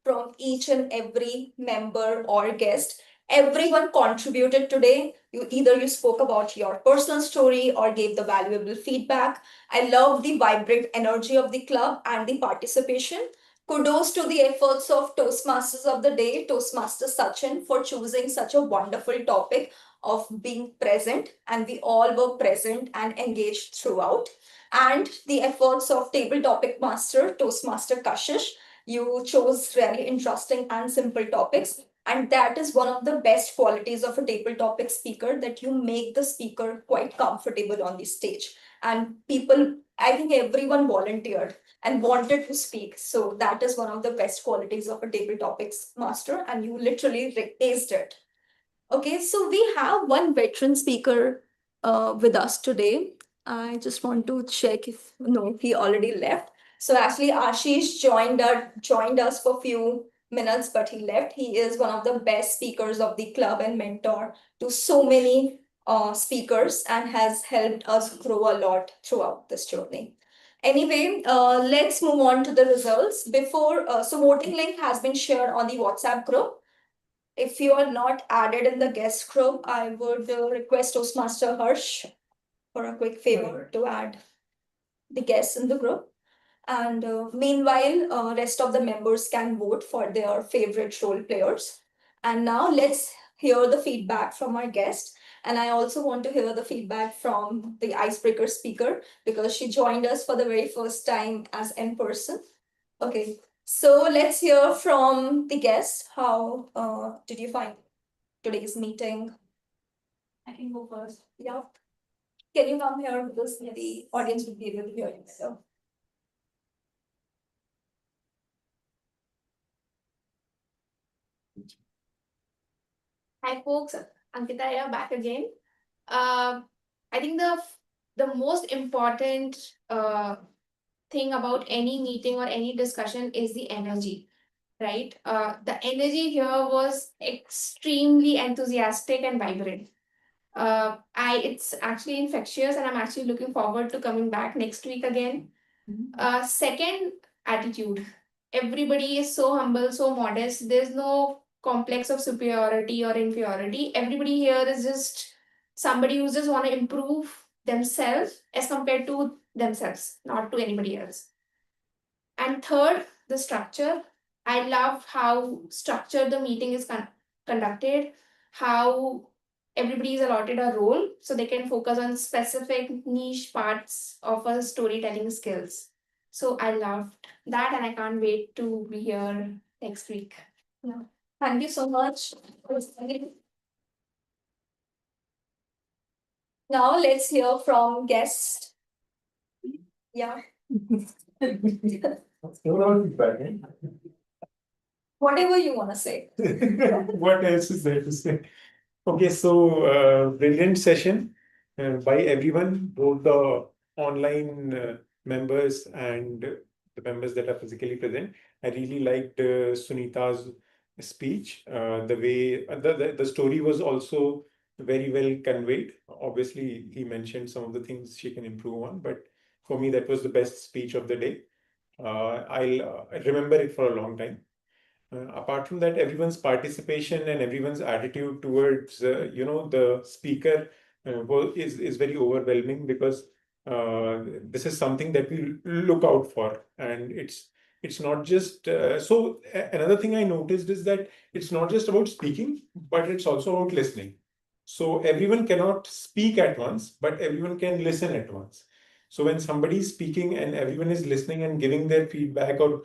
from each and every member or guest. Everyone contributed today. You spoke about your personal story or gave the valuable feedback. I love the vibrant energy of the club and the participation. Kudos to the efforts of Toastmasters of the day, Toastmaster Sachin, for choosing such a wonderful topic of being present, and we all were present and engaged throughout. And the efforts of Table Topic Master, Toastmaster Kashish. You chose really interesting and simple topics. And that is one of the best qualities of a table topic speaker, that you make the speaker quite comfortable on the stage. And people, I think everyone volunteered and wanted to speak. So that is one of the best qualities of a table topics master, and you literally aced it. Okay, so we have one veteran speaker with us today. I just want to check if no, he already left. So actually, Ashish joined us for a few minutes, but he left. He is one of the best speakers of the club and mentor to so many speakers, and has helped us grow a lot throughout this journey. Anyway, let's move on to the results. So voting link has been shared on the WhatsApp group. If you are not added in the guest group, I would request Toastmaster Harsh for a quick favor to add the guests in the group. And meanwhile, rest of the members can vote for their favorite role players. And now let's hear the feedback from our guest. And I also want to hear the feedback from the icebreaker speaker, because she joined us for the very first time as in person. Okay, so let's hear from the guest. How did you find today's meeting? I can go first. Yeah. Can you come here, because the audience will be able to hear you. So. Hi folks, Ankita here back again. I think the most important thing about any meeting or any discussion is the energy, right? The energy here was extremely enthusiastic and vibrant. It's actually infectious, and I'm actually looking forward to coming back next week again. Second, attitude. Everybody is so humble, so modest. There's no complex of superiority or inferiority. Everybody here is just somebody who just want to improve themselves as compared to themselves, not to anybody else. And third, the structure. I love how structured the meeting is conducted, how everybody is allotted a role so they can focus on specific niche parts of a storytelling skills. So I loved that, and I can't wait to be here next week. Yeah. Thank you so much. Now let's hear from guest. Yeah. Whatever you want to say. What else is there to say? Okay, so brilliant session by everyone, both the online members and the members that are physically present. I really liked Sunita's speech. The way the story was also very well conveyed. Obviously, he mentioned some of the things she can improve on, but for me, that was the best speech of the day. I'll remember it for a long time. Apart from that, everyone's participation and everyone's attitude towards the speaker is very overwhelming, because this is something that we look out for, and it's not just another thing I noticed is that it's not just about speaking, but it's also about listening. So everyone cannot speak at once, but everyone can listen at once. So when somebody is speaking and everyone is listening and giving their feedback, or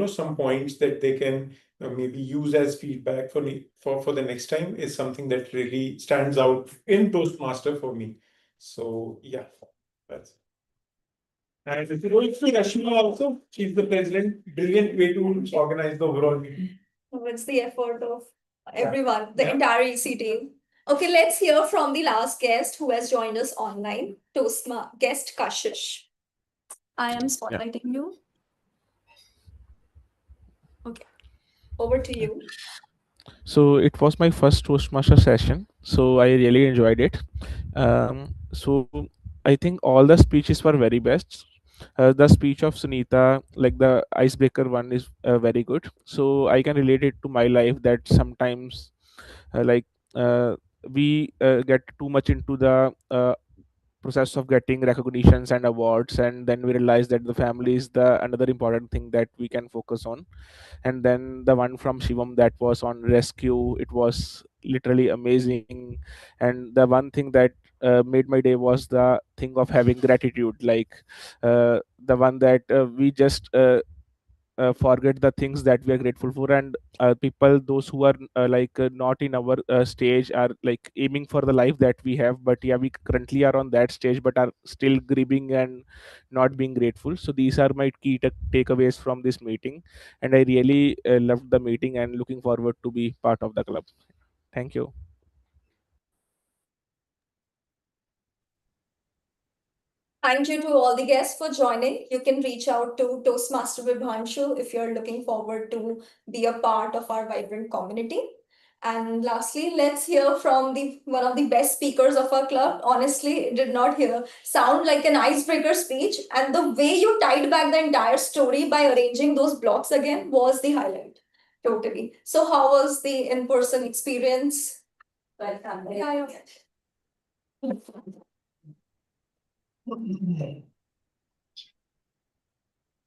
some points that they can maybe use as feedback for me for the next time, is something that really stands out in Toastmaster for me. So yeah, that's. And if you know, it's Rashmi also, she's the president. Brilliant way to organize the overall meeting. It's the effort of everyone, the entire EC team. Okay, let's hear from the last guest who has joined us online, guest Kashish. I am spotlighting you. Okay, over to you. So it was my first Toastmaster session. So I really enjoyed it. So I think all the speeches were very best. The speech of Sunita, like the icebreaker one, is very good. So I can relate it to my life, that sometimes like uh, we get too much into the process of getting recognitions and awards, and then we realize that the family is the another important thing that we can focus on. And then the one from Shivam that was on rescue, it was literally amazing. And the one thing that made my day was the thing of having gratitude, like the one that we just forget the things that we are grateful for. And people, those who are not in our stage, are like aiming for the life that we have, but yeah, we currently are on that stage but are still grieving and not being grateful. So these are my key takeaways from this meeting, and I really loved the meeting and looking forward to be part of the club. Thank you. Thank you to all the guests for joining. You can reach out to Toastmaster Vibhanshu if you're looking forward to be a part of our vibrant community. And lastly, let's hear from the one of the best speakers of our club. Honestly, it did not hear sound like an icebreaker speech, and the way you tied back the entire story by arranging those blocks again was the highlight. Totally. So, how was the in-person experience? Yeah, yeah.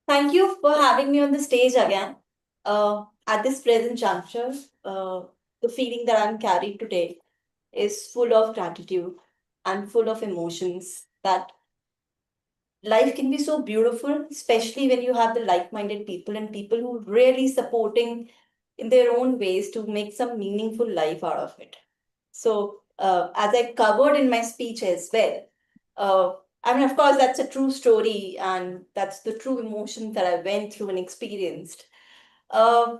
Thank you for having me on the stage again. At this present juncture, the feeling that I'm carrying today is full of gratitude and full of emotions, that life can be so beautiful, especially when you have the like-minded people and people who really supporting in their own ways to make some meaningful life out of it. So, as I covered in my speech as well, I mean, of course, that's a true story, and that's the true emotions that I went through and experienced. Uh,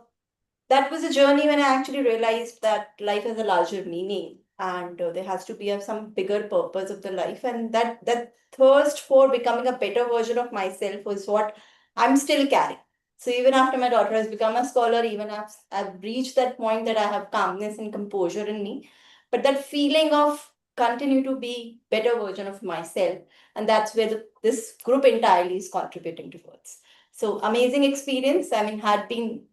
that was a journey when I actually realized that life has a larger meaning, and there has to be some bigger purpose of the life, and that thirst for becoming a better version of myself was what I'm still carrying. So even after my daughter has become a scholar, even I've reached that point that I have calmness and composure in me, but that feeling of continue to be better version of myself, and that's where this group entirely is contributing towards. So amazing experience. I mean,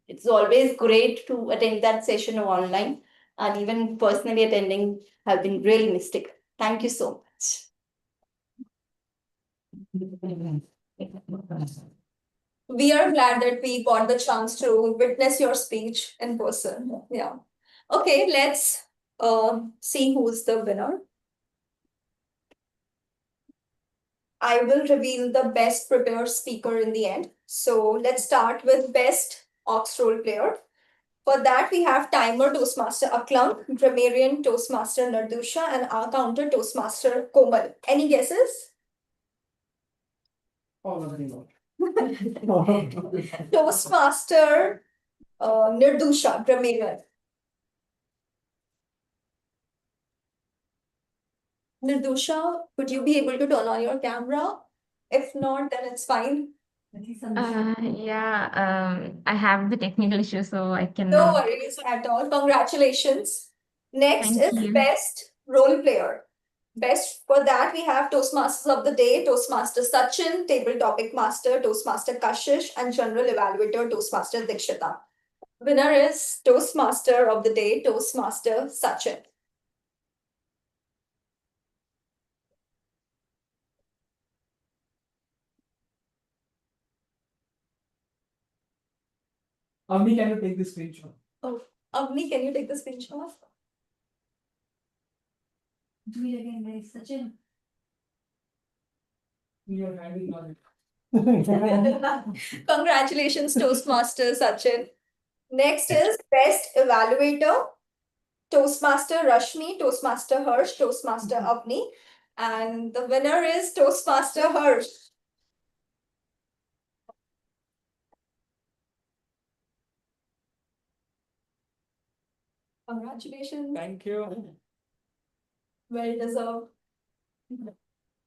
it's always great to attend that session online, and even personally attending have been really mystic. Thank you so much. We are glad that we got the chance to witness your speech in person. Yeah. Okay, let's see who's the winner. I will reveal the best prepared speaker in the end. So let's start with best Ox role player. For that, we have timer Toastmaster Aklam, grammarian Toastmaster Nardusha, and our counter Toastmaster Komal. Any guesses? Toastmaster Nirdusha, grammarian. Nirdusha, could you be able to turn on your camera? If not, then it's fine. I have the technical issue, so I No cannot. worries at all. Congratulations. Next Thank is you. best role player. Best for that, we have Toastmasters of the Day, Toastmaster Sachin, Table Topic Master, Toastmaster Kashish, and General Evaluator, Toastmaster Dikshita. Winner is Toastmaster of the day, Toastmaster Sachin. Avni, can you take the screenshot? Oh, Avni, can you take the screenshot? Do it again, guys. Sachin. Your hand is not it. Congratulations, Toastmaster Sachin. Next is Best Evaluator, Toastmaster Rashmi, Toastmaster Harsh, Toastmaster Avni. And the winner is Toastmaster Harsh. Congratulations. Thank you. Well deserved.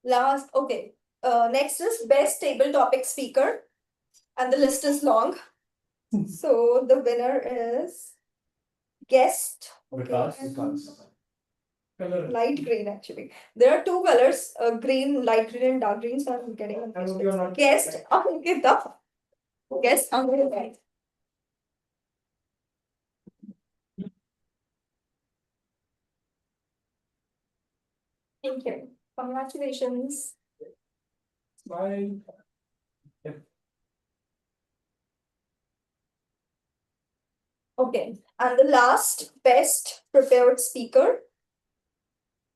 Last, okay. Next is Best Table Topic Speaker. And the list is long. So the winner is guest. Okay. Color. Light green, actually. There are two colors, green, light green, and dark green. So I'm getting I hope you're not. guest Ankita. Guest Ankita. Thank you. Congratulations. Bye. Okay. And the last best prepared speaker,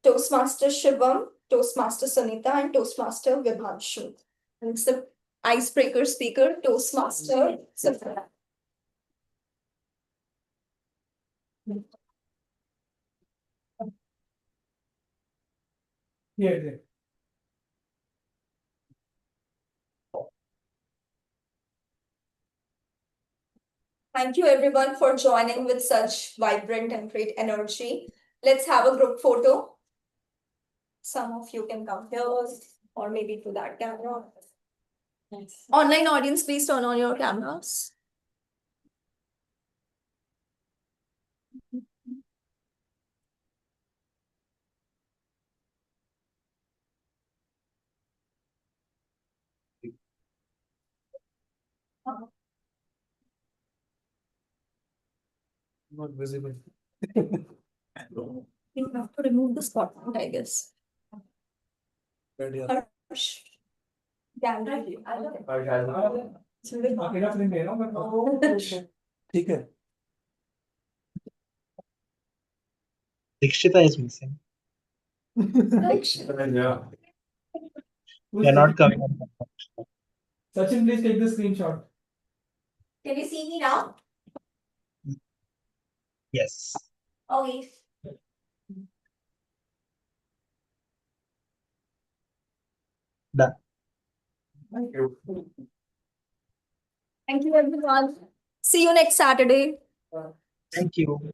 Toastmaster Shivam, Toastmaster Sunita, and Toastmaster Vibhanshu. And it's the icebreaker speaker, Toastmaster Sunita. Yeah. Thank you everyone for joining with such vibrant and great energy. Let's have a group photo. Some of you can come here or maybe to that camera. Online audience, please turn on your cameras. Not visible. You have to remove the spotlight, I guess. Harsh. Gallery. ठीक है. Dikshita is missing. Yeah. They're not coming. Sachin, please take the screenshot. Can you see me now? Yes. Okay. Done. Thank you. Thank you everyone. See you next Saturday. Thank you.